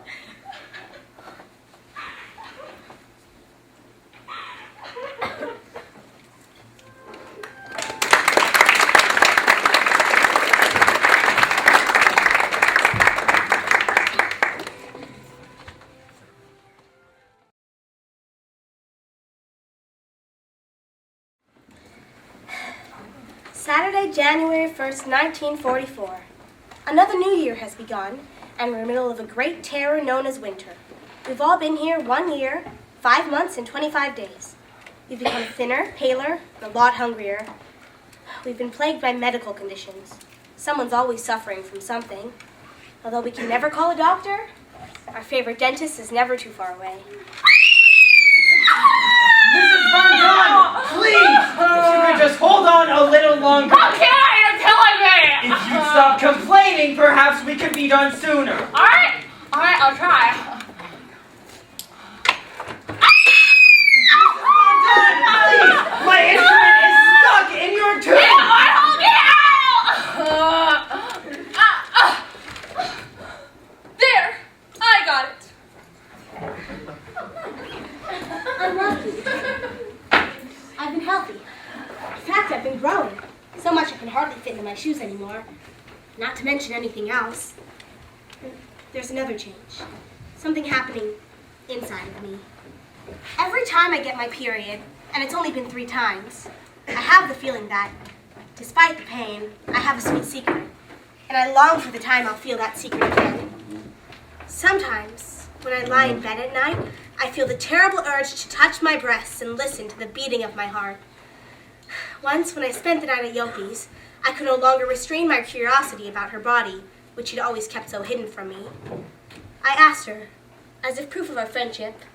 Speaker 3: Saturday, January 1st, 1944. Another new year has begun, and we're in the middle of a great terror known as winter. We've all been here 1 year, 5 months, and 25 days. We've become thinner, paler, and a lot hungrier. We've been plagued by medical conditions. Someone's always suffering from something. Although we can never call a doctor, our favorite dentist is never too far away.
Speaker 13: Mrs. Van Daan, please! If you could just hold on a little longer.
Speaker 7: Okay, you're killing me!
Speaker 13: If you'd stop complaining, perhaps we could be done sooner.
Speaker 7: Alright, I'll try.
Speaker 13: Please, my instrument is stuck in your tooth!
Speaker 4: There! I got it.
Speaker 3: I'm lucky. I've been healthy. In fact, I've been growing. So much I can hardly fit into my shoes anymore. Not to mention anything else. There's another change. Something happening inside of me. Every time I get my period, and it's only been 3 times, I have the feeling that, despite the pain, I have a sweet secret. And I long for the time I'll feel that secret again. Sometimes, when I lie in bed at night, I feel the terrible urge to touch my breasts and listen to the beating of my heart. Once, when I spent the night at Yopi's, I could no longer restrain my curiosity about her body, which she'd always kept so hidden from me. I asked her, as if proof of our friendship,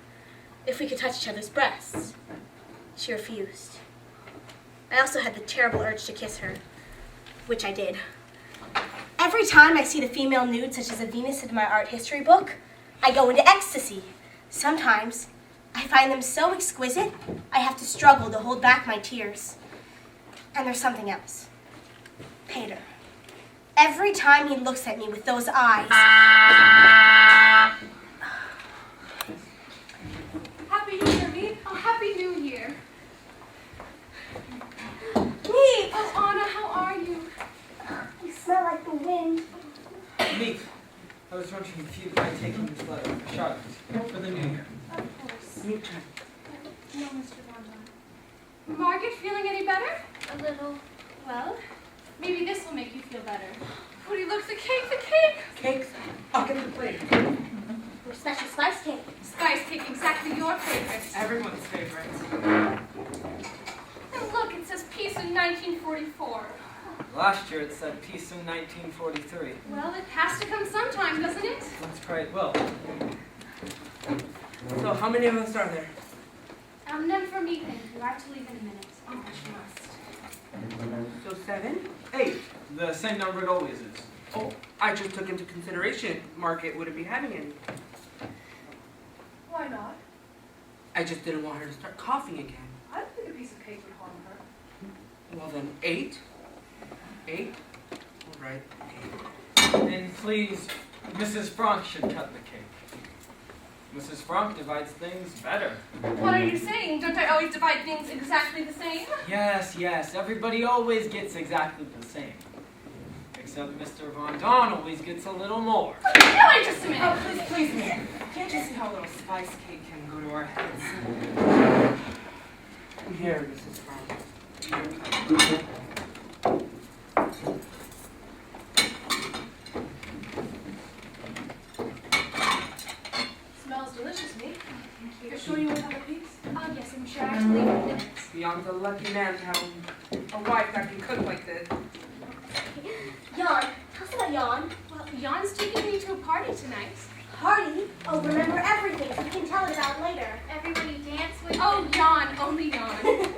Speaker 3: if we could touch each other's breasts. She refused. I also had the terrible urge to kiss her, which I did. Every time I see the female nude, such as a Venus in my art history book, I go into ecstasy. Sometimes, I find them so exquisite, I have to struggle to hold back my tears. And there's something else. Peter. Every time he looks at me with those eyes...
Speaker 12: Happy New Year, Miep. Oh, Happy New Year.
Speaker 3: Miep!
Speaker 12: Oh, Anna, how are you?
Speaker 3: You smell like the wind.
Speaker 13: Miep, I was wondering if you'd mind taking this letter for Charlotte for the new year.
Speaker 12: Of course.
Speaker 13: New turn.
Speaker 12: No, Mr. Van Daan. Margaret, feeling any better?
Speaker 10: A little.
Speaker 12: Well, maybe this will make you feel better. Woody, look, the cake!
Speaker 5: Cakes? I'll get the plate.
Speaker 3: Your special spice cake.
Speaker 12: Spice cake, exactly your favorite.
Speaker 5: Everyone's favorite.
Speaker 12: And look, it says peace in 1944.
Speaker 13: Last year it said peace in 1943.
Speaker 12: Well, it has to come sometime, doesn't it?
Speaker 13: Let's pray it will.
Speaker 5: So how many of us are there?
Speaker 12: None for me, thank you. I have to leave in a minute. Oh, I must.
Speaker 5: So 7? 8.
Speaker 13: The same number it always is.
Speaker 5: Oh, I just took into consideration Margaret wouldn't be having any.
Speaker 8: Why not?
Speaker 5: I just didn't want her to start coughing again.
Speaker 8: I don't think a piece of cake would harm her.
Speaker 5: Well then, 8? 8? All right, 8.
Speaker 13: And please, Mrs. Frank should cut the cake. Mrs. Frank divides things better.
Speaker 4: What are you saying? Don't I always divide things exactly the same?
Speaker 13: Yes, everybody always gets exactly the same. Except Mr. Van Daan always gets a little more.
Speaker 4: Wait just a minute.
Speaker 5: Oh, please, man. Can't you see how a little spice cake can go to our heads? Here, Mrs. Frank.
Speaker 8: Smells delicious, Miep. You're sure you won't have a piece?
Speaker 12: Oh, yes, I'm sure I have to leave in a minute.
Speaker 5: Beyond a lucky man to have a wife that can cook like this.
Speaker 3: Jan, tell us about Jan.
Speaker 12: Well, Jan's taking me to a party tonight.
Speaker 3: Party? Oh, remember everything. We can tell it about later.
Speaker 12: Everybody dance with... Oh, Jan, only Jan.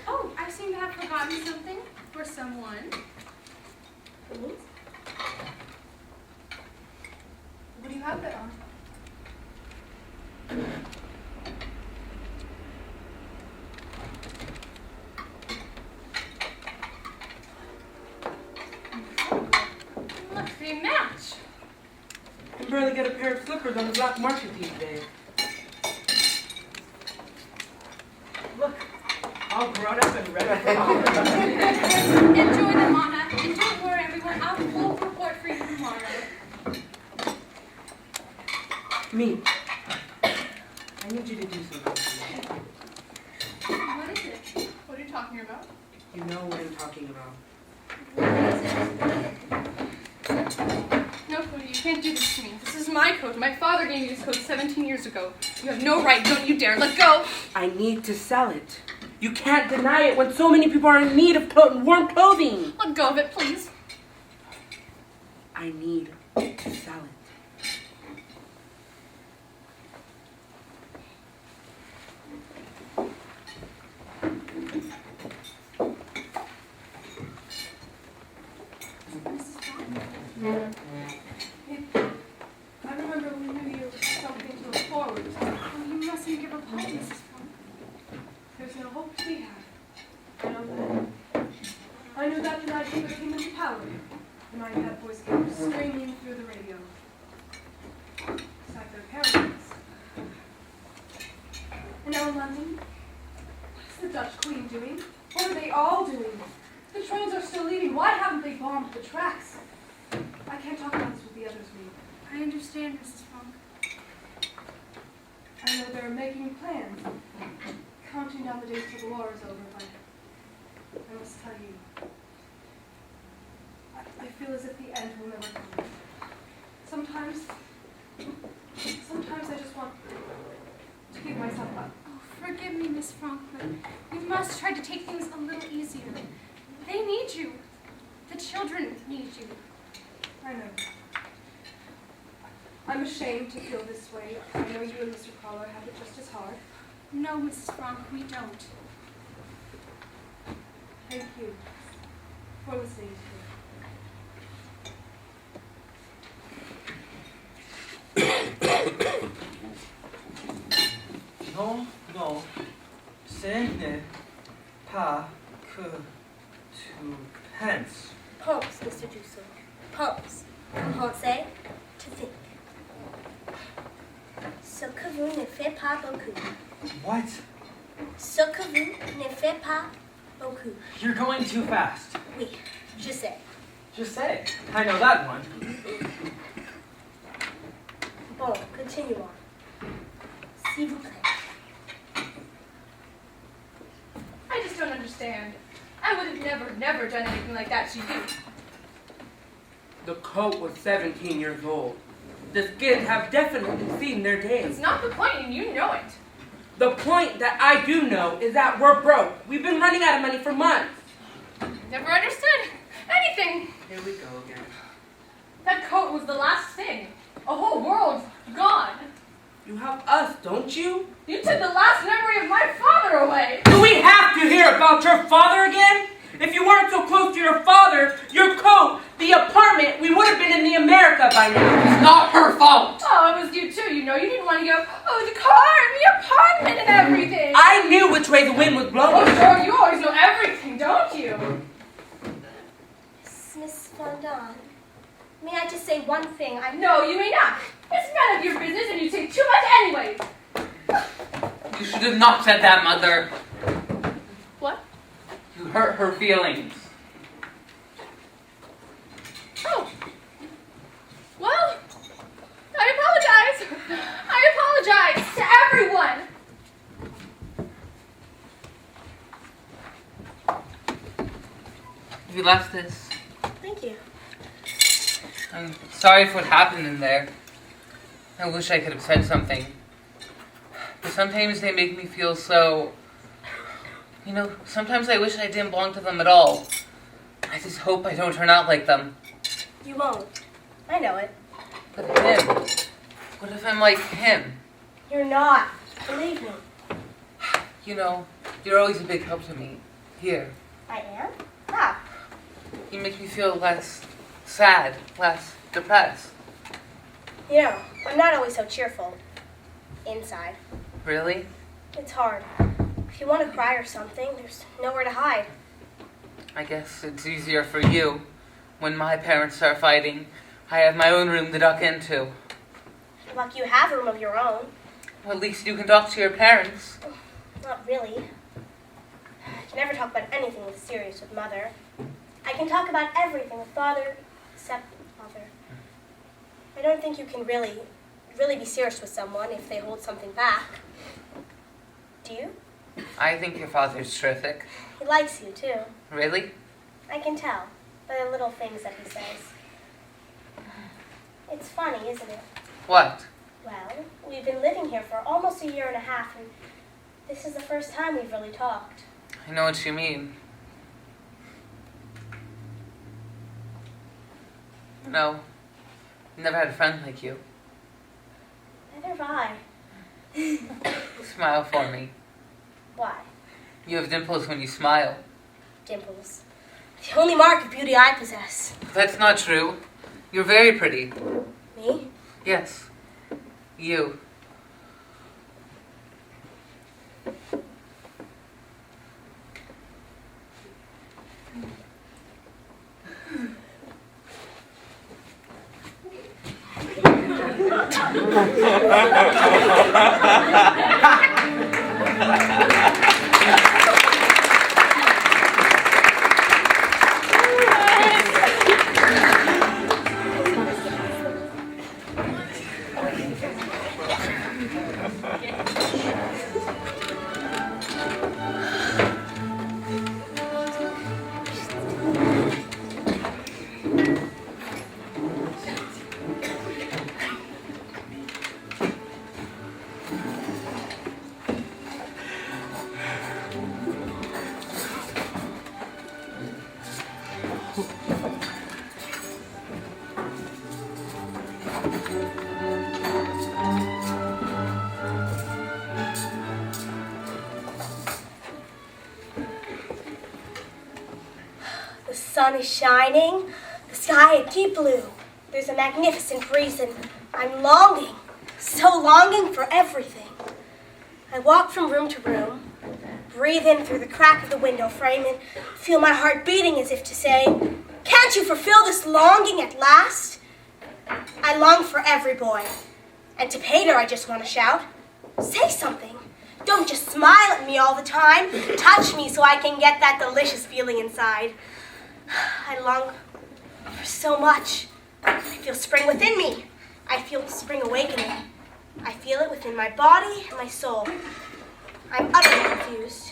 Speaker 12: Oh, I've seen that for forgotten something for someone? What do you have there on? Look, they match.
Speaker 9: You can barely get a pair of slippers on the black market these days. Look, all grown up and ready for home.
Speaker 12: Enjoy them, Anna. And don't worry, everyone. I'll full report for you tomorrow.
Speaker 9: Miep, I need you to do something for me.
Speaker 12: What is it?
Speaker 4: What are you talking about?
Speaker 9: You know what I'm talking about.
Speaker 4: No, Cody, you can't do this to me. This is my coat. My father gave me this coat 17 years ago. You have no right. Don't you dare. Let go.
Speaker 9: I need to sell it. You can't deny it when so many people are in need of warm clothing.
Speaker 4: Let go of it, please.
Speaker 9: I need to sell it.
Speaker 12: I remember we knew you were something to look forward to. Oh, you mustn't give up hope, Mrs. Funk.
Speaker 1: There's no hope to be had. I know that. I knew that the night he came into power. The night that voice came screaming through the radio. It's like their parents. And now in London, what's the Dutch Queen doing? What are they all doing? The trains are still leaving. Why haven't they bombed the tracks? I can't talk about this with the others, Miep.
Speaker 12: I understand, Mrs. Funk.
Speaker 1: I know they're making plans, counting down the days till the war is over, but I must tell you, I feel as if the end will never come. Sometimes I just want to give myself up.
Speaker 12: Oh, forgive me, Miss Funk, but you must try to take things a little easier. They need you. The children need you.
Speaker 1: I know. I'm ashamed to feel this way. I know you and Mr. Kraler have it just as hard.
Speaker 12: No, Mrs. Funk, we don't.
Speaker 1: Thank you for listening to me.
Speaker 13: Non, ce n'est pas que tu penses.
Speaker 3: Pause, Mr. Dussel. Pause. En français, to think. Ce que vous ne faites pas beaucoup.
Speaker 13: What?
Speaker 3: Ce que vous ne faites pas beaucoup.
Speaker 13: You're going too fast.
Speaker 3: Oui, je sais.
Speaker 13: Just say it. I know that one.
Speaker 3: Bon, continuons. S'il vous plaît.
Speaker 4: I just don't understand. I would have never done anything like that to you.
Speaker 9: The coat was 17 years old. The skins have definitely seen their days.
Speaker 4: It's not the point, and you know it.
Speaker 9: The point that I do know is that we're broke. We've been running out of money for months.
Speaker 4: Never understood anything.
Speaker 9: Here we go again.
Speaker 4: That coat was the last thing. A whole world gone.
Speaker 9: You have us, don't you?
Speaker 4: You took the last memory of my father away.
Speaker 9: Do we have to hear about your father again? If you weren't so close to your father, your coat, the apartment, we would have been in the America by now.
Speaker 13: It's not her fault.
Speaker 4: Oh, it was you too. You know, you didn't want to go, oh, the car and the apartment and everything.
Speaker 9: I knew which way the wind was blowing.
Speaker 4: Oh, sure, you always know everything, don't you?
Speaker 3: Miss Van Daan, may I just say one thing?
Speaker 4: No, you may not. It's none of your business, and you say too much anyway.
Speaker 6: You should have not said that, Mother.
Speaker 4: What?
Speaker 6: You hurt her feelings.
Speaker 4: Oh. Well, I apologize. I apologize to everyone.
Speaker 6: You left this.
Speaker 3: Thank you.
Speaker 6: I'm sorry for what happened in there. I wish I could have said something. But sometimes they make me feel so... You know, sometimes I wish I didn't belong to them at all. I just hope I don't turn out like them.
Speaker 3: You won't. I know it.
Speaker 6: But him? What if I'm like him?
Speaker 3: You're not. Believe me.
Speaker 6: You know, you're always a big help to me. Here,
Speaker 3: I am? How?
Speaker 6: You make me feel less sad, less depressed.
Speaker 3: You know, I'm not always so cheerful. Inside.
Speaker 6: Really?
Speaker 3: It's hard. If you want to cry or something, there's nowhere to hide.
Speaker 6: I guess it's easier for you. When my parents are fighting, I have my own room to duck into.
Speaker 3: Like you have a room of your own.
Speaker 6: Well, at least you can talk to your parents.
Speaker 3: Not really. I can never talk about anything that's serious with Mother. I can talk about everything with Father, except Mother. I don't think you can really be serious with someone if they hold something back. Do you?
Speaker 6: I think your father's terrific.
Speaker 3: He likes you, too.
Speaker 6: Really?
Speaker 3: I can tell by the little things that he says. It's funny, isn't it?
Speaker 6: What?
Speaker 3: Well, we've been living here for almost a year and a half, and this is the first time we've really talked.
Speaker 6: I know what you mean. No, never had a friend like you.
Speaker 3: Neither have I.
Speaker 6: Smile for me.
Speaker 3: Why?
Speaker 6: You have dimples when you smile.
Speaker 3: Dimples. The only mark of beauty I possess.
Speaker 6: That's not true. You're very pretty.
Speaker 3: Me?
Speaker 6: Yes. You.
Speaker 3: The sun is shining, the sky a deep blue. There's a magnificent breeze and I'm longing, so longing for everything. I walk from room to room, breathe in through the crack of the window frame and feel my heart beating as if to say, can't you fulfill this longing at last? I long for every boy. And to Pater I just want to shout, say something. Don't just smile at me all the time. Touch me so I can get that delicious feeling inside. I long for so much. I feel spring within me. I feel spring awakening. I feel it within my body and my soul. I'm utterly confused.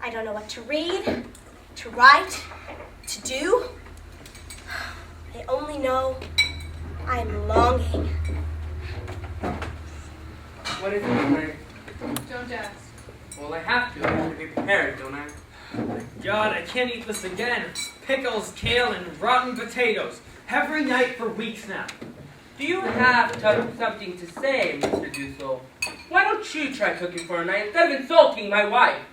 Speaker 3: I don't know what to read, to write, to do. I only know I am longing.
Speaker 9: What is it, Mary?
Speaker 4: Don't ask.
Speaker 9: Well, I have to. I have to be prepared, don't I?
Speaker 13: God, I can't eat this again. Pickles, kale, and rotten potatoes. Every night for weeks now.
Speaker 9: Do you have something to say, Mr. Dussel? Why don't you try cooking for a night instead of insulting my wife?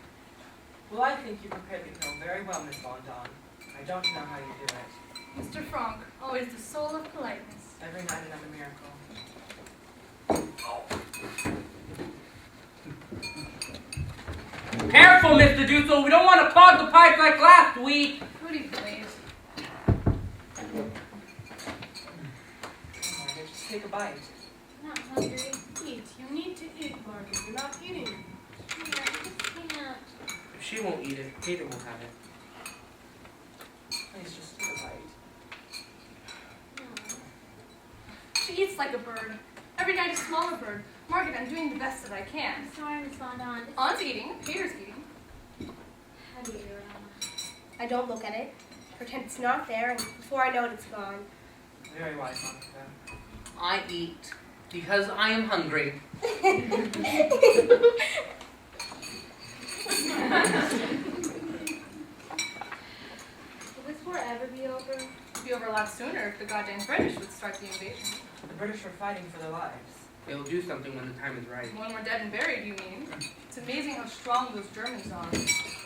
Speaker 5: Well, I think you prepared the meal very well, Miss Von Daan. I don't know how you do it.
Speaker 12: Mr. Franck, always the soul of politeness.
Speaker 5: Every night another miracle.
Speaker 9: Careful, Mr. Dussel. We don't want to clog the pipes like last week.
Speaker 12: Pretty please.
Speaker 5: Just take a bite.
Speaker 12: Not hungry. Eat. You need to eat, Margot. You're not eating. Yeah, I just can't.
Speaker 9: If she won't eat it, Peter will have it.
Speaker 5: Please just take a bite.
Speaker 12: She eats like a bird. Every night a smaller bird. Margaret, I'm doing the best that I can.
Speaker 2: I'm sorry, Miss Von Daan.
Speaker 12: Aunt's eating. Peter's eating.
Speaker 2: How do you do it, Anna?
Speaker 3: I don't look at it, pretend it's not there, and before I know it, it's gone.
Speaker 5: Very wise, Monica.
Speaker 6: I eat because I am hungry.
Speaker 12: Will this war ever be over?
Speaker 4: It'd be over a lot sooner if the goddamn British would start the invasion.
Speaker 5: The British were fighting for their lives.
Speaker 9: They'll do something when the time is right.
Speaker 4: When we're dead and buried, you mean? It's amazing how strong those Germans are.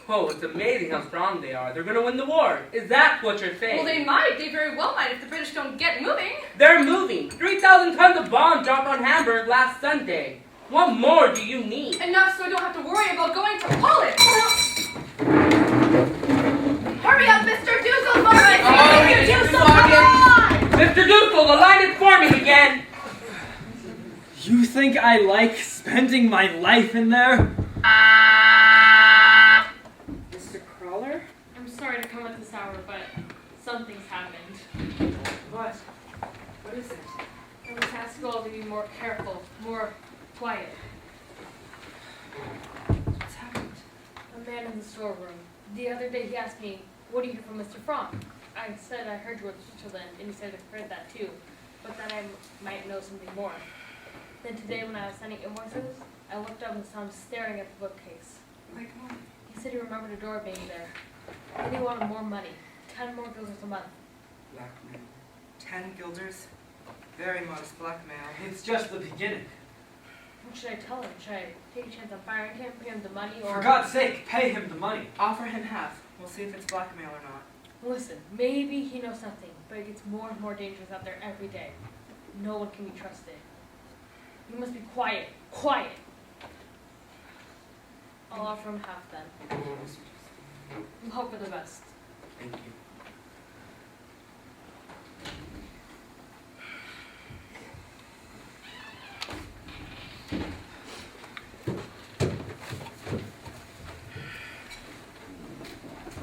Speaker 9: Oh, it's amazing how strong they are. They're going to win the war. Is that what you're saying?
Speaker 4: Well, they might. They very well might if the British don't get moving.
Speaker 9: They're moving. 3,000 tons of bombs dropped on Hamburg last Sunday. What more do you need?
Speaker 4: Enough so I don't have to worry about going to Poland. Hurry up, Mr. Dussel, Margaret! Mr. Dussel, come on!
Speaker 9: Mr. Dussel, the line is forming again.
Speaker 13: You think I like spending my life in there?
Speaker 8: Mr. Kraler?
Speaker 7: I'm sorry to come at this hour, but something's happened.
Speaker 9: What? What is it?
Speaker 7: I was asked all to be more careful, more quiet.
Speaker 9: What's happened?
Speaker 7: A man in the storeroom. The other day he asked me, "What do you hear from Mr. Franck?" I said I heard you were Switzerland, and he said I've heard that too, but that I might know something more. Then today when I was sending invoices, I looked up and saw him staring at the bookcase.
Speaker 9: Like what?
Speaker 7: He said he remembered a door being there. Then he wanted more money, 10 more guilders a month.
Speaker 5: Blackmail. 10 guilders? Very modest blackmail.
Speaker 13: It's just the beginning.
Speaker 7: What should I tell him? Should I take a chance on firing him, pay him the money, or...
Speaker 13: For God's sake, pay him the money.
Speaker 5: Offer him half. We'll see if it's blackmail or not.
Speaker 7: Listen, maybe he knows something, but it gets more and more dangerous out there every day. No one can be trusted. You must be quiet. Quiet! I'll offer him half then. We'll hope for the best.
Speaker 5: Thank you.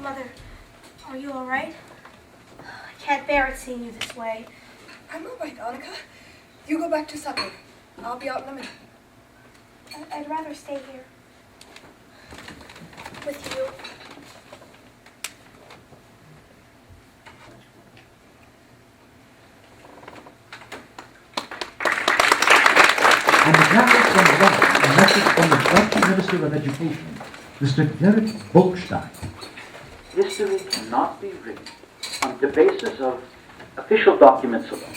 Speaker 3: Mother, are you all right? I can't bear it seeing you this way.
Speaker 8: I'm all right, Annika. You go back to supper. I'll be out in a minute.
Speaker 3: I'd rather stay here. With you.
Speaker 14: And exactly from that, a message from the Dutch Minister of Education, Mr. Gerrit Bolkestein. History cannot be written on the basis of official documents alone.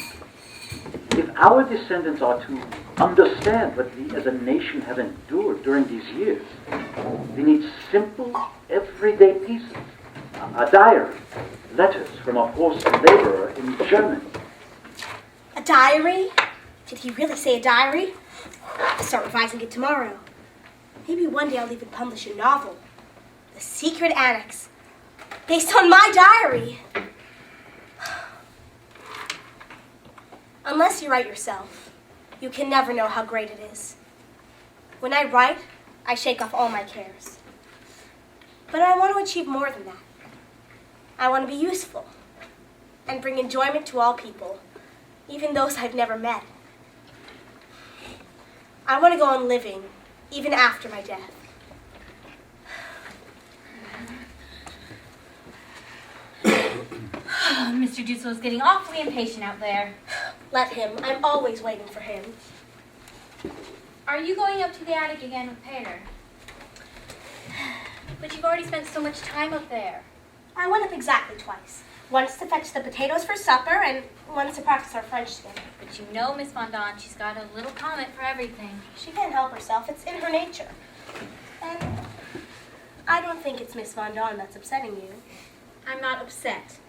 Speaker 14: If our descendants are to understand what we as a nation have endured during these years, we need simple, everyday pieces. A diary, letters from a forced laborer in Germany.
Speaker 3: A diary? Did he really say a diary? I'll start revising it tomorrow. Maybe one day I'll even publish a novel. The Secret Annex. Based on my diary. Unless you write yourself, you can never know how great it is. When I write, I shake off all my cares. But I want to achieve more than that. I want to be useful and bring enjoyment to all people, even those I've never met. I want to go on living, even after my death.
Speaker 10: Mr. Dussel is getting awfully impatient out there.
Speaker 3: Let him. I'm always waiting for him.
Speaker 10: Are you going up to the attic again with Peter? But you've already spent so much time up there.
Speaker 3: I went up exactly twice. Once to fetch the potatoes for supper, and once to practice our French together.
Speaker 10: But you know, Miss Von Don, she's got a little comment for everything.
Speaker 3: She can't help herself. It's in her nature. And I don't think it's Miss Von Don that's upsetting you.
Speaker 10: I'm not upset.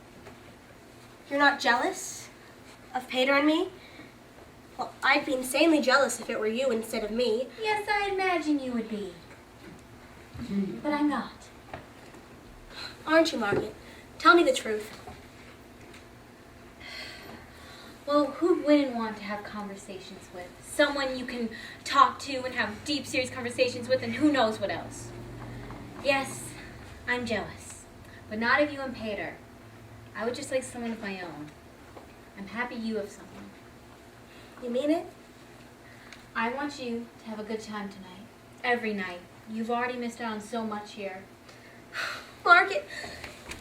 Speaker 3: You're not jealous of Peter and me? Well, I'd be insanely jealous if it were you instead of me.
Speaker 10: Yes, I imagine you would be. But I'm not.
Speaker 3: Aren't you, Margot? Tell me the truth.
Speaker 10: Well, who wouldn't want to have conversations with? Someone you can talk to and have deep, serious conversations with, and who knows what else. Yes, I'm jealous. But not of you and Peter. I would just like someone of my own. I'm happy you have someone.
Speaker 3: You mean it?
Speaker 10: I want you to have a good time tonight. Every night. You've already missed out on so much here.
Speaker 3: Margot,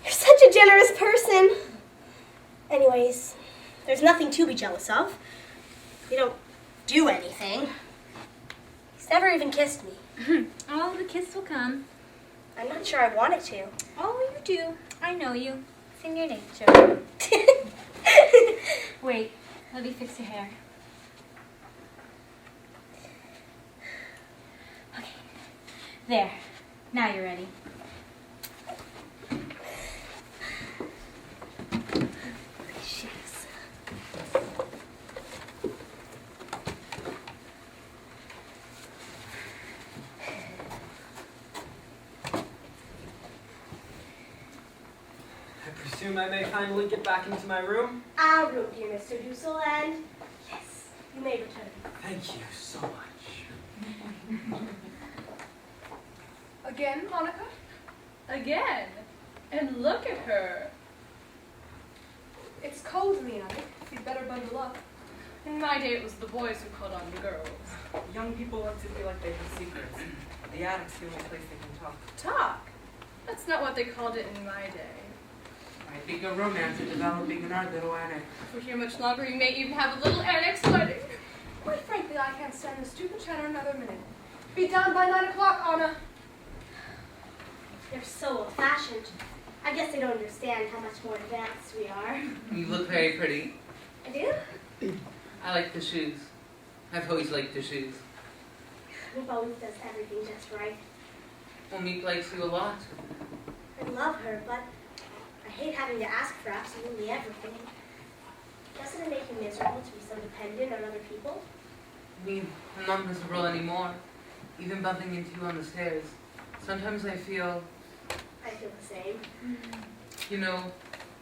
Speaker 3: you're such a generous person. Anyways, there's nothing to be jealous of. We don't do anything. He's never even kissed me.
Speaker 10: Oh, the kiss will come.
Speaker 3: I'm not sure I want it to.
Speaker 10: Oh, you do. I know you. It's in your nature. Wait, let me fix your hair. Okay. There. Now you're ready.
Speaker 13: assume I may finally get back into my room?
Speaker 3: Our room, dear Mr. Dussel, and yes, you may return.
Speaker 13: Thank you so much.
Speaker 4: Again, Monica? Again. And look at her.
Speaker 8: It's cold in the attic. You'd better bundle up.
Speaker 4: In my day, it was the boys who called on the girls.
Speaker 5: Young people like to feel like they have secrets. The attic's the only place they can talk.
Speaker 4: Talk? That's not what they called it in my day.
Speaker 9: I think a romance is developing in our little attic.
Speaker 4: If we're here much longer, we may even have a little annex wedding.
Speaker 8: Quite frankly, I can't stand this stupid chatter another minute. Be done by 9 o'clock, Anna.
Speaker 3: They're so old-fashioned. I guess they don't understand how much more advanced we are.
Speaker 6: You look very pretty.
Speaker 3: I do?
Speaker 6: I like the shoes. I've always liked the shoes.
Speaker 3: Miep always does everything just right.
Speaker 6: Well, Miep likes you a lot.
Speaker 3: I love her, but I hate having to ask for absolutely everything. Doesn't it make you miserable to be so dependent on other people?
Speaker 6: I mean, I'm not miserable anymore. Even bumping into you on the stairs. Sometimes I feel,
Speaker 3: the same.
Speaker 6: you know,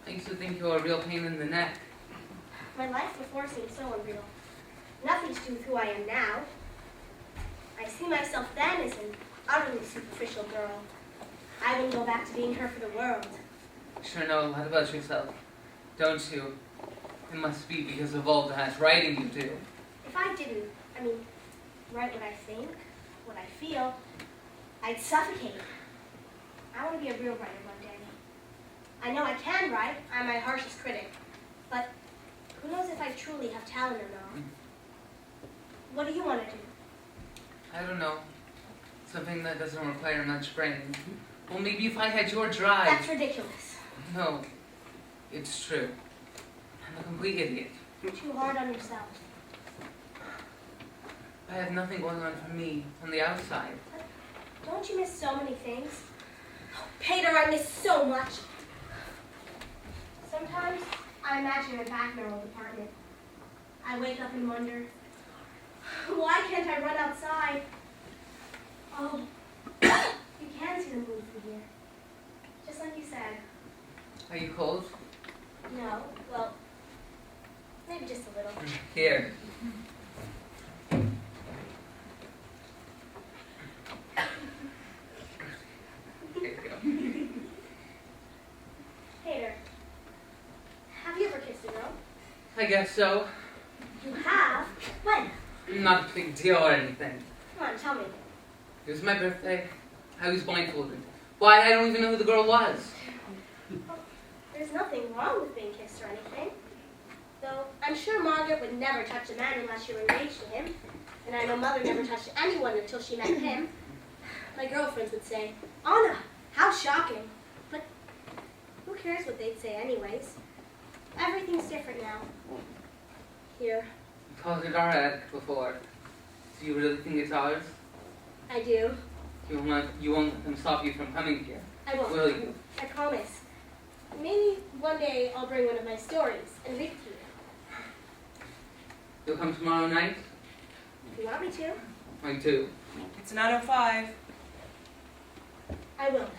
Speaker 6: I used to think you were a real pain in the neck.
Speaker 3: My life before seemed so unreal. Nothing to do with who I am now. I see myself then as an utterly superficial girl. I wouldn't go back to being her for the world.
Speaker 6: You sure know a lot about yourself, don't you? It must be because of all that writing you do.
Speaker 3: If I didn't, write what I think, what I feel, I'd suffocate. I want to be a real writer one day. I know I can write. I'm my harshest critic. But who knows if I truly have talent or not? What do you want to do?
Speaker 6: I don't know. Something that doesn't require much brain. Well, maybe if I had your drive.
Speaker 3: That's ridiculous.
Speaker 6: No, it's true. I'm a complete idiot.
Speaker 3: You're too hard on yourself.
Speaker 6: I have nothing going on for me on the outside.
Speaker 3: Don't you miss so many things? Oh, Peter, I miss so much. Sometimes I imagine a back narrow apartment. I wake up and wonder, why can't I run outside? Oh, you can see the moon from here. Just like you said.
Speaker 6: Are you cold?
Speaker 3: No, well, maybe just a little.
Speaker 6: Here.
Speaker 3: Peter, have you ever kissed a girl?
Speaker 6: I guess so.
Speaker 3: You have? When?
Speaker 6: Not a big deal or anything.
Speaker 3: Come on, tell me.
Speaker 6: It was my birthday. I was blindfolded. Why, I don't even know who the girl was.
Speaker 3: Well, there's nothing wrong with being kissed or anything. Though I'm sure Margot would never touch a man unless you were engaged to him. And I know Mother never touched anyone until she met him. My girlfriends would say, Anna, how shocking. But who cares what they'd say anyways? Everything's different now. Here.
Speaker 6: You called it our attic before. Do you really think it's ours?
Speaker 3: I do.
Speaker 6: You won't let them stop you from coming here.
Speaker 3: I won't.
Speaker 6: Will you?
Speaker 3: I promise. Maybe one day I'll bring one of my stories and read it to you.
Speaker 6: You'll come tomorrow night?
Speaker 3: If you want me to.
Speaker 6: I do.
Speaker 5: It's 9:05.
Speaker 3: I will.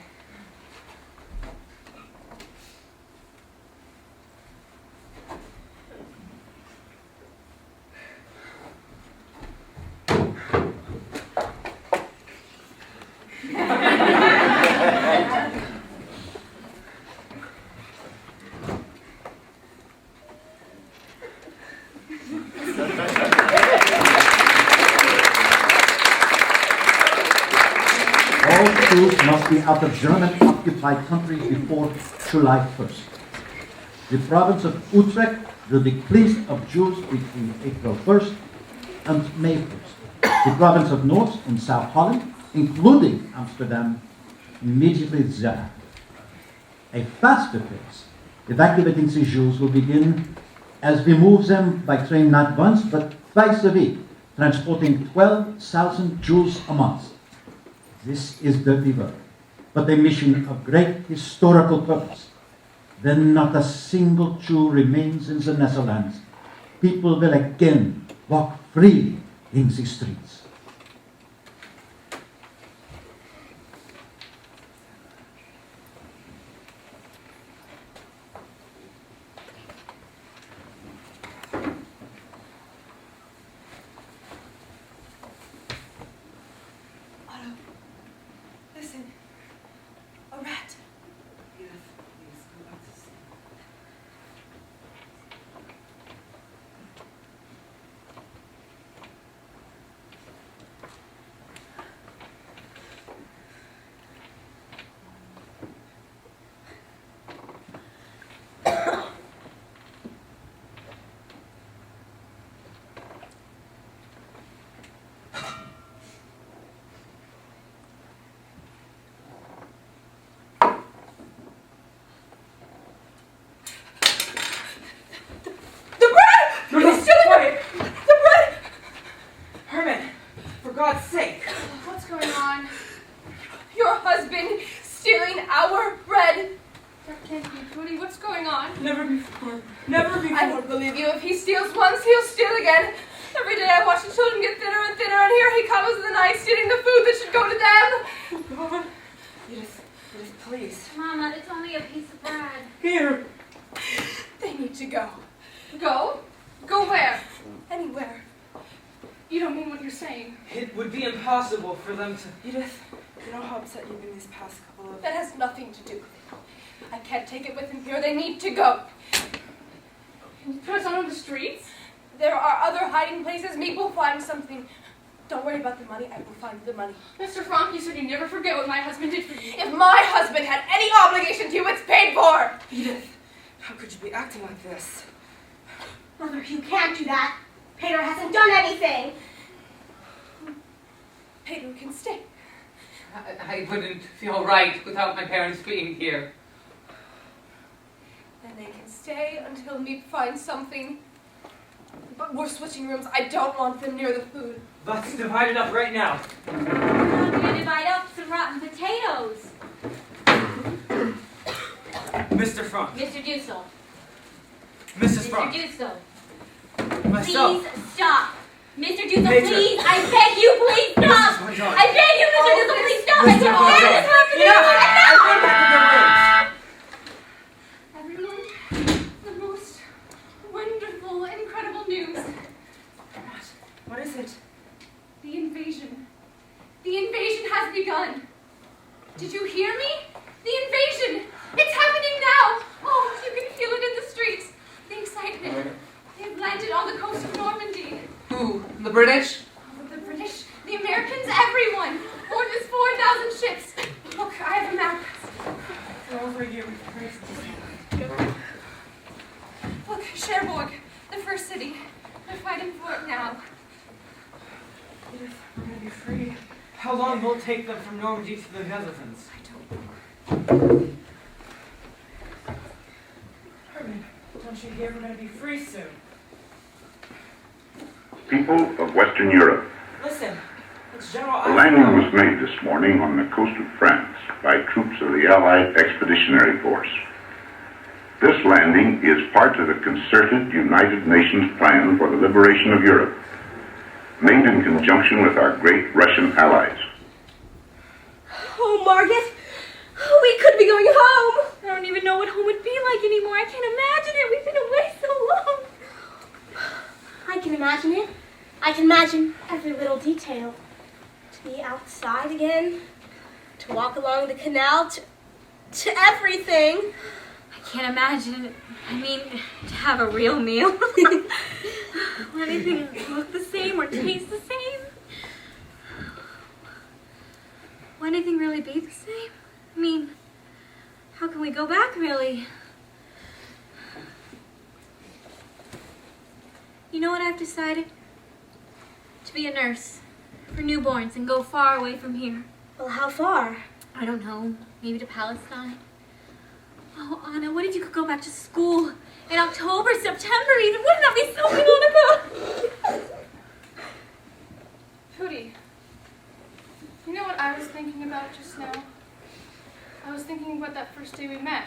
Speaker 14: All troops must be out of German-occupied countries before July 1st. The province of Utrecht will be cleansed of Jews between April 1st and May 1st. The province of North and South Holland, including Amsterdam, immediately thereafter. A faster pace evacuating the Jews will begin as we move them by train not once but twice a week, transporting 12,000 Jews a month. This is dirty work, but a mission of great historical purpose. Then not a single Jew remains in the Netherlands. People will again walk freely in the streets.
Speaker 9: Never before.
Speaker 4: I won't believe you. If he steals once, he'll steal again. Every day I watch the children get thinner and thinner, and here he comes in the night stealing the food that should go to them.
Speaker 5: Oh, God. Edith, please.
Speaker 10: Mama, it's only a piece of bread.
Speaker 9: Here.
Speaker 4: They need to go. Go? Go where? Anywhere. You don't mean what you're saying.
Speaker 13: It would be impossible for them to...
Speaker 5: Edith, you know how upset you've been these past couple of...
Speaker 4: That has nothing to do with it. I can't take it with him here. They need to go. Can you put us on the streets? There are other hiding places. Miep will find something. Don't worry about the money. I will find the money. Mr. Frank, you said you'd never forget what my husband did for you. If my husband had any obligation to you, it's paid for.
Speaker 5: Edith, how could you be acting like this?
Speaker 3: Mother, you can't do that. Peter hasn't done anything.
Speaker 4: Peter can stay.
Speaker 6: I wouldn't feel right without my parents being here.
Speaker 4: Then they can stay until Miep finds something. But we're switching rooms. I don't want them near the food.
Speaker 13: Let's divide it up right now.
Speaker 10: I'm going to divide up some rotten potatoes.
Speaker 13: Mr. Frank.
Speaker 10: Mr. Dussel.
Speaker 13: Mrs.
Speaker 10: Mr.
Speaker 13: Frank.
Speaker 10: Dussel.
Speaker 13: Myself.
Speaker 10: Please stop. Mr. Dussel,
Speaker 13: Major.
Speaker 10: please. I beg you, please stop.
Speaker 13: Mrs. Margot.
Speaker 10: I beg you, Mr. Dussel, please stop. I
Speaker 13: Mr.
Speaker 10: can't
Speaker 13: Margot.
Speaker 10: bear this happening.
Speaker 4: Everyone, the most wonderful, incredible news.
Speaker 5: What is it?
Speaker 4: The invasion. The invasion has begun. Did you hear me? The invasion. It's happening now. Oh, you can feel it in the streets. The excitement. They've landed on the coast of Normandy.
Speaker 6: Who? The British?
Speaker 4: Oh, the British, the Americans, everyone. More than 4,000 ships. Look, I have a map.
Speaker 5: They're over here.
Speaker 4: Look, Cherbourg, the first city. They're fighting for it now.
Speaker 5: Edith, we're gonna be free.
Speaker 13: How long will it take them from Normandy to the Netherlands?
Speaker 5: Herman, don't you hear we're gonna be free soon?
Speaker 11: People of Western Europe,
Speaker 5: Listen, it's General
Speaker 11: a landing was made this morning on the coast of France by troops of the Allied Expeditionary Force. This landing is part of the concerted United Nations plan for the liberation of Europe, made in conjunction with our great Russian allies.
Speaker 3: Oh, Margaret, we could be going home. I don't even know what home would be like anymore. I can't imagine it. We've been away so long. I can imagine it. I can imagine every little detail. To be outside again, to walk along the canal, to everything.
Speaker 10: I can't imagine, to have a real meal. Will anything look the same or taste the same? Will anything really be the same? How can we go back, really? You know what I've decided? To be a nurse for newborns and go far away from here.
Speaker 3: Well, how far?
Speaker 10: I don't know. Maybe to Palestine. Oh, Anna, what if you could go back to school in October, September even? Wouldn't that be so beautiful?
Speaker 4: Hootie, you know what I was thinking about just now? I was thinking about that first day we met,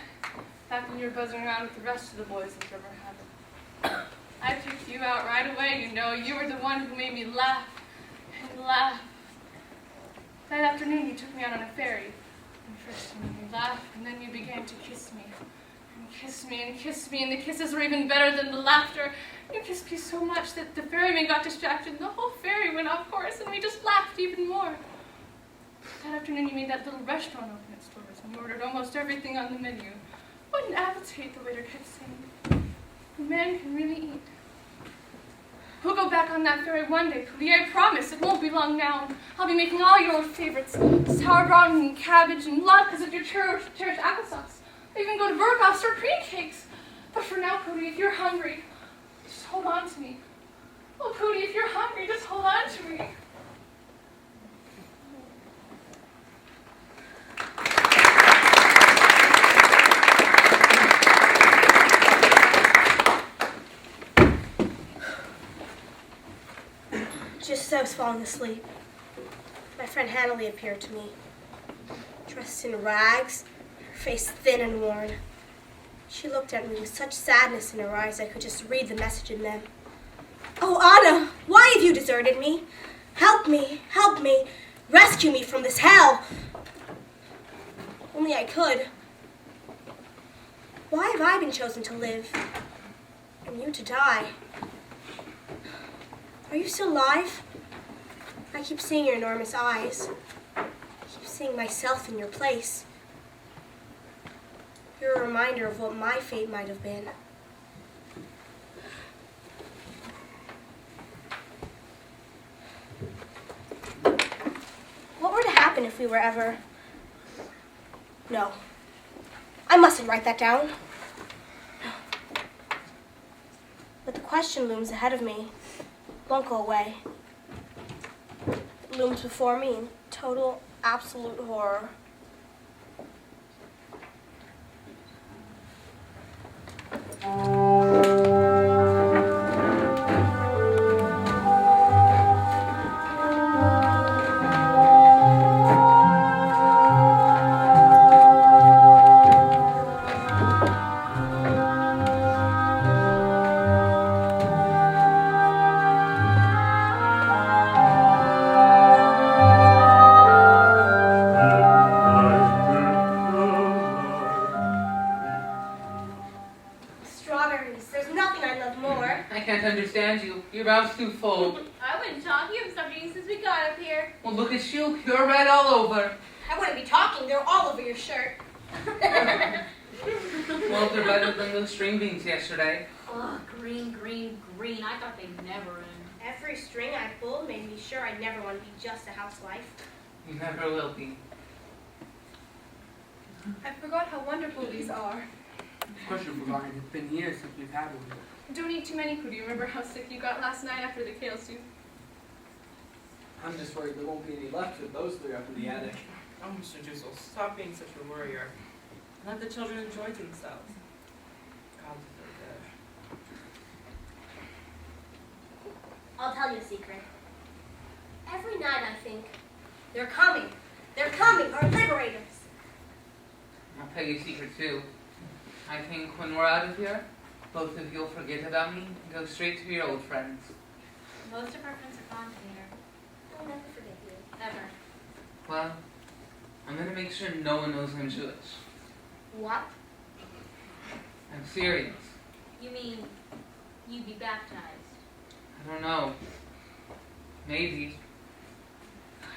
Speaker 4: back when you were buzzing around with the rest of the boys in Bermont. I picked you out right away, you know. You were the one who made me laugh and laugh. That afternoon you took me out on a ferry. And first you made me laugh, and then you began to kiss me. And kiss me and kiss me, and the kisses were even better than the laughter. You kissed me so much that the ferryman got distracted, and the whole ferry went off course, and we just laughed even more. That afternoon you made that little restaurant open its doors, and you ordered almost everything on the menu. What an appetite, the waiter kept saying. A man can really eat. We'll go back on that ferry one day, Cootie. I promise. It won't be long now. I'll be making all your old favorites. Sauerbraten and cabbage and latkes of your cherished applesauce. I even go to Berghoff's for cream cakes. But for now, Cootie, if you're hungry, just hold on to me. Oh, Cootie, if you're hungry, just hold on to me.
Speaker 3: Just as I was falling asleep, my friend Hanley appeared to me, dressed in rags, her face thin and worn. She looked at me with such sadness in her eyes I could just read the message in them. "Oh, Anna, why have you deserted me? Help me, rescue me from this hell." Only I could. Why have I been chosen to live and you to die? Are you still alive? I keep seeing your enormous eyes. I keep seeing myself in your place. You're a reminder of what my fate might have been. What were to happen if we were ever... No. I mustn't write that down. But the question looms ahead of me. Won't go away. It looms before me in total, absolute horror.
Speaker 6: Your mouth's too full.
Speaker 10: I've been talking of something since we got up here.
Speaker 6: Well, look at you. You're red all over.
Speaker 3: I wouldn't be talking. They're all over your shirt.
Speaker 6: Well, they're better than those string beans yesterday.
Speaker 10: Oh, green. I thought they'd never end.
Speaker 3: Every string I pulled made me sure I'd never want to be just a housewife.
Speaker 6: You never will be.
Speaker 4: I forgot how wonderful these are.
Speaker 9: Of course you've forgotten. It's been years since we've had one.
Speaker 4: Don't eat too many, Pooh. Do you remember how sick you got last night after the kale soup?
Speaker 13: I'm just worried there won't be any left with those three up in the attic.
Speaker 5: Oh, Mr. Dussel, stop being such a worrier. Let the children enjoy themselves. God's so good.
Speaker 3: I'll tell you a secret. Every night I think, they're coming, our liberators.
Speaker 6: I'll tell you a secret, too. I think when we're out of here, both of you'll forget about me and go straight to your old friends.
Speaker 10: Most of our friends are gone, Peter.
Speaker 3: I'll never forget you.
Speaker 10: Ever.
Speaker 6: Well, I'm going to make sure no one knows I'm Jewish.
Speaker 3: What?
Speaker 6: I'm serious.
Speaker 10: You mean you'd be baptized?
Speaker 6: I don't know. Maybe.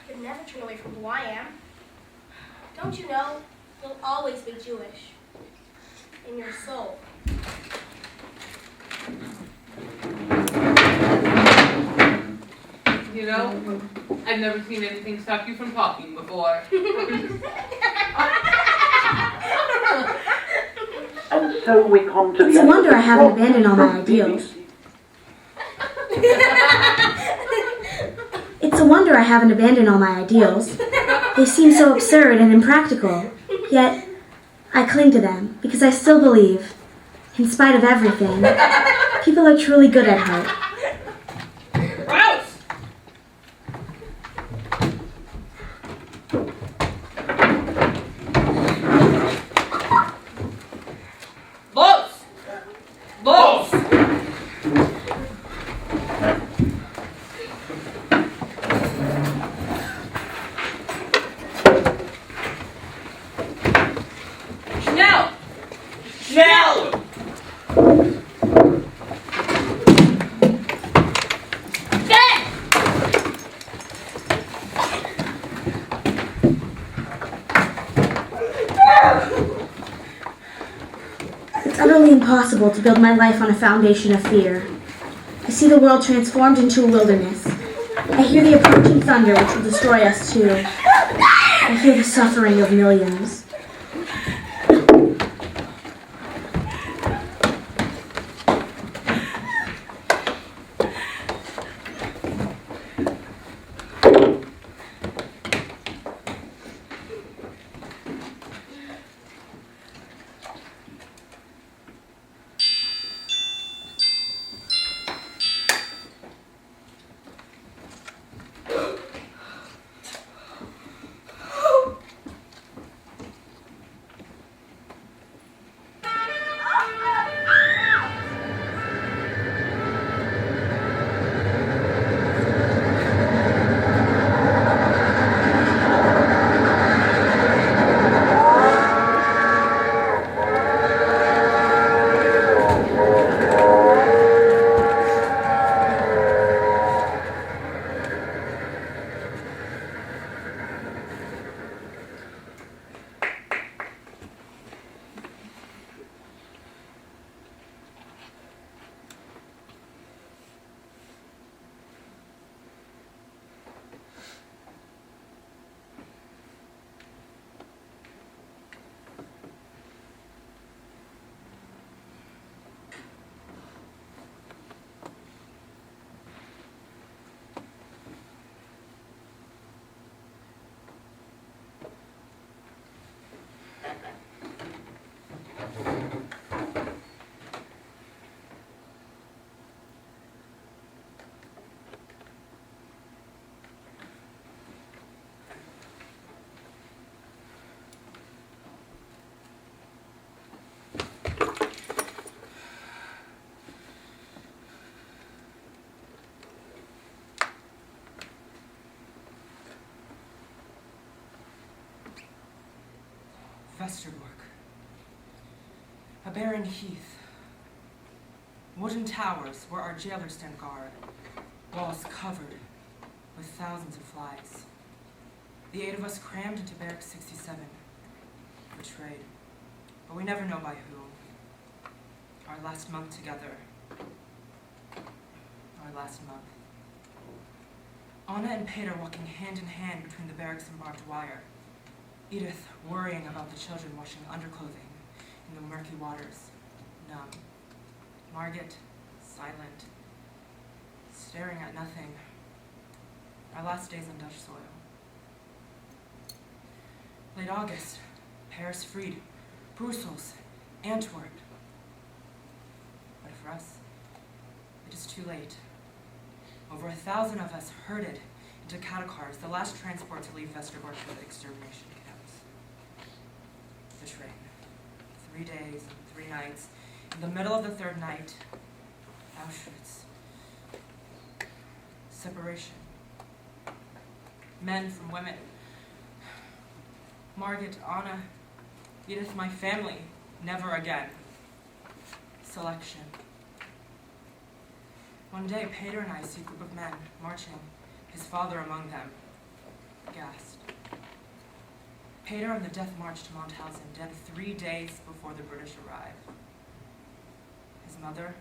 Speaker 3: You'd never turn away from who I am. Don't you know, you'll always be Jewish. In your soul.
Speaker 6: You know, I've never seen anything stop you from talking before.
Speaker 14: And so we come to the
Speaker 2: It's a
Speaker 14: end
Speaker 2: wonder
Speaker 14: of
Speaker 2: I haven't abandoned all my ideals. It's a wonder I haven't abandoned all my ideals. They seem so absurd and impractical. Yet, I cling to them because I still believe, in spite of everything, people are truly good at heart.
Speaker 5: Rouse! Boss! Boss! Schnell! Schnell!
Speaker 2: It's utterly impossible to build my life on a foundation of fear. I see the world transformed into a wilderness. I hear the approaching thunder which will destroy us too. I hear the suffering of millions.
Speaker 5: Westerbork. A barren heath. Wooden towers where our jailers stand guard. Walls covered with thousands of flies. The 8 of us crammed into Barrack 67. Betrayed. But we never know by who. Our last month together. Our last month. Anna and Peter walking hand in hand between the barracks and barbed wire. Edith worrying about the children washing underclothing in the murky waters, numb. Margot, silent, staring at nothing. Our last days on Dutch soil. Late August, Paris freed, Brussels, Antwerp. But for us, it is too late. Over 1,000 of us herded into cattle cars, the last transport to leave Westerbork for the extermination camps. The train. 3 days and 3 nights. In the middle of the 3rd night, Auschwitz. Separation. Men from women. Margot, Anna, Edith, my family. Never again. Selection. One day, Peter and I see a group of men marching, his father among them, gassed. Peter on the death march to Mauthausen, dead 3 days before the British arrived. His mother,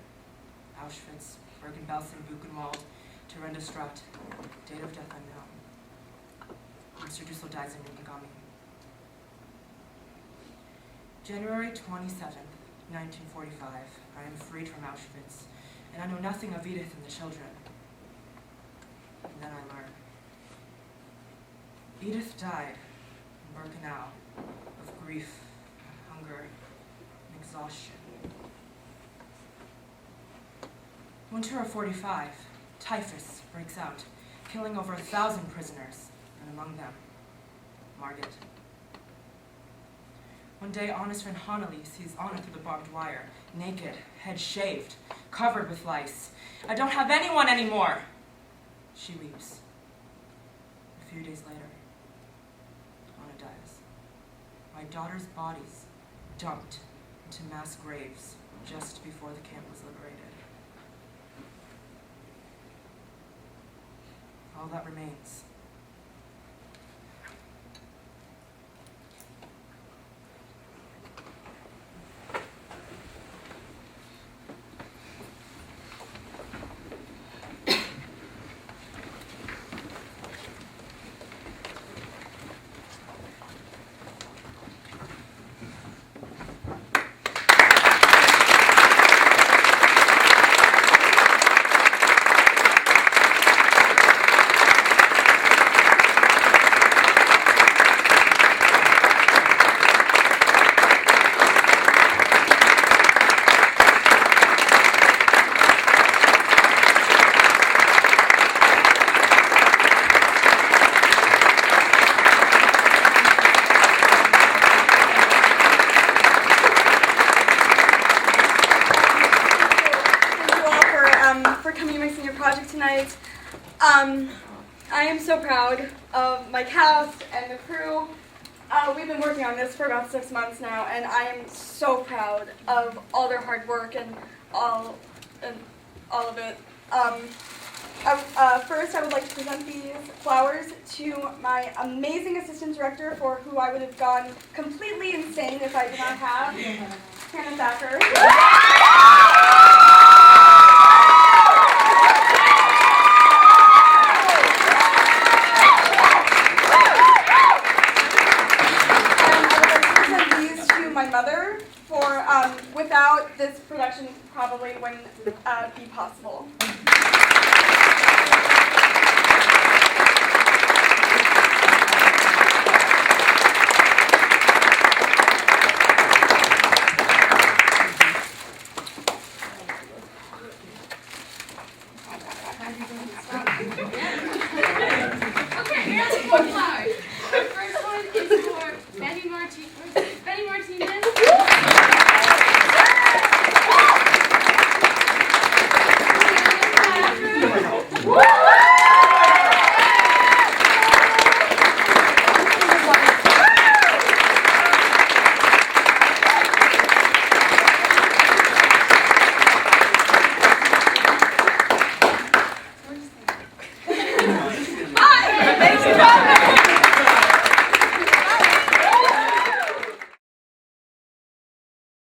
Speaker 5: Auschwitz, Bergen-Belsen, Buchenwald, Theresienstadt, date of death unknown. Mr. Dussel dies in Ngami. January 27th, 1945, I am freed from Auschwitz, and I know nothing of Edith and the children. And then I learn. Edith died in Birkenau of grief, and hunger, and exhaustion. Winter of 45, typhus breaks out, killing over 1,000 prisoners, and among them, Margot. One day, Anna's friend Hanali sees Anna through the barbed wire, naked, head shaved, covered with lice. I don't have anyone anymore. She weeps. A few days later, Anna dies. My daughter's bodies dumped into mass graves just before the camp was liberated. All that remains.
Speaker 1: I am so proud of my cast and the crew. We've been working on this for about 6 months now, and I am so proud of all their hard work and all of it. First, I would like to present these flowers to my amazing assistant director, for who I would have gone completely insane if I did not have, Hannah Thacker. Mother, for without this production probably wouldn't be possible.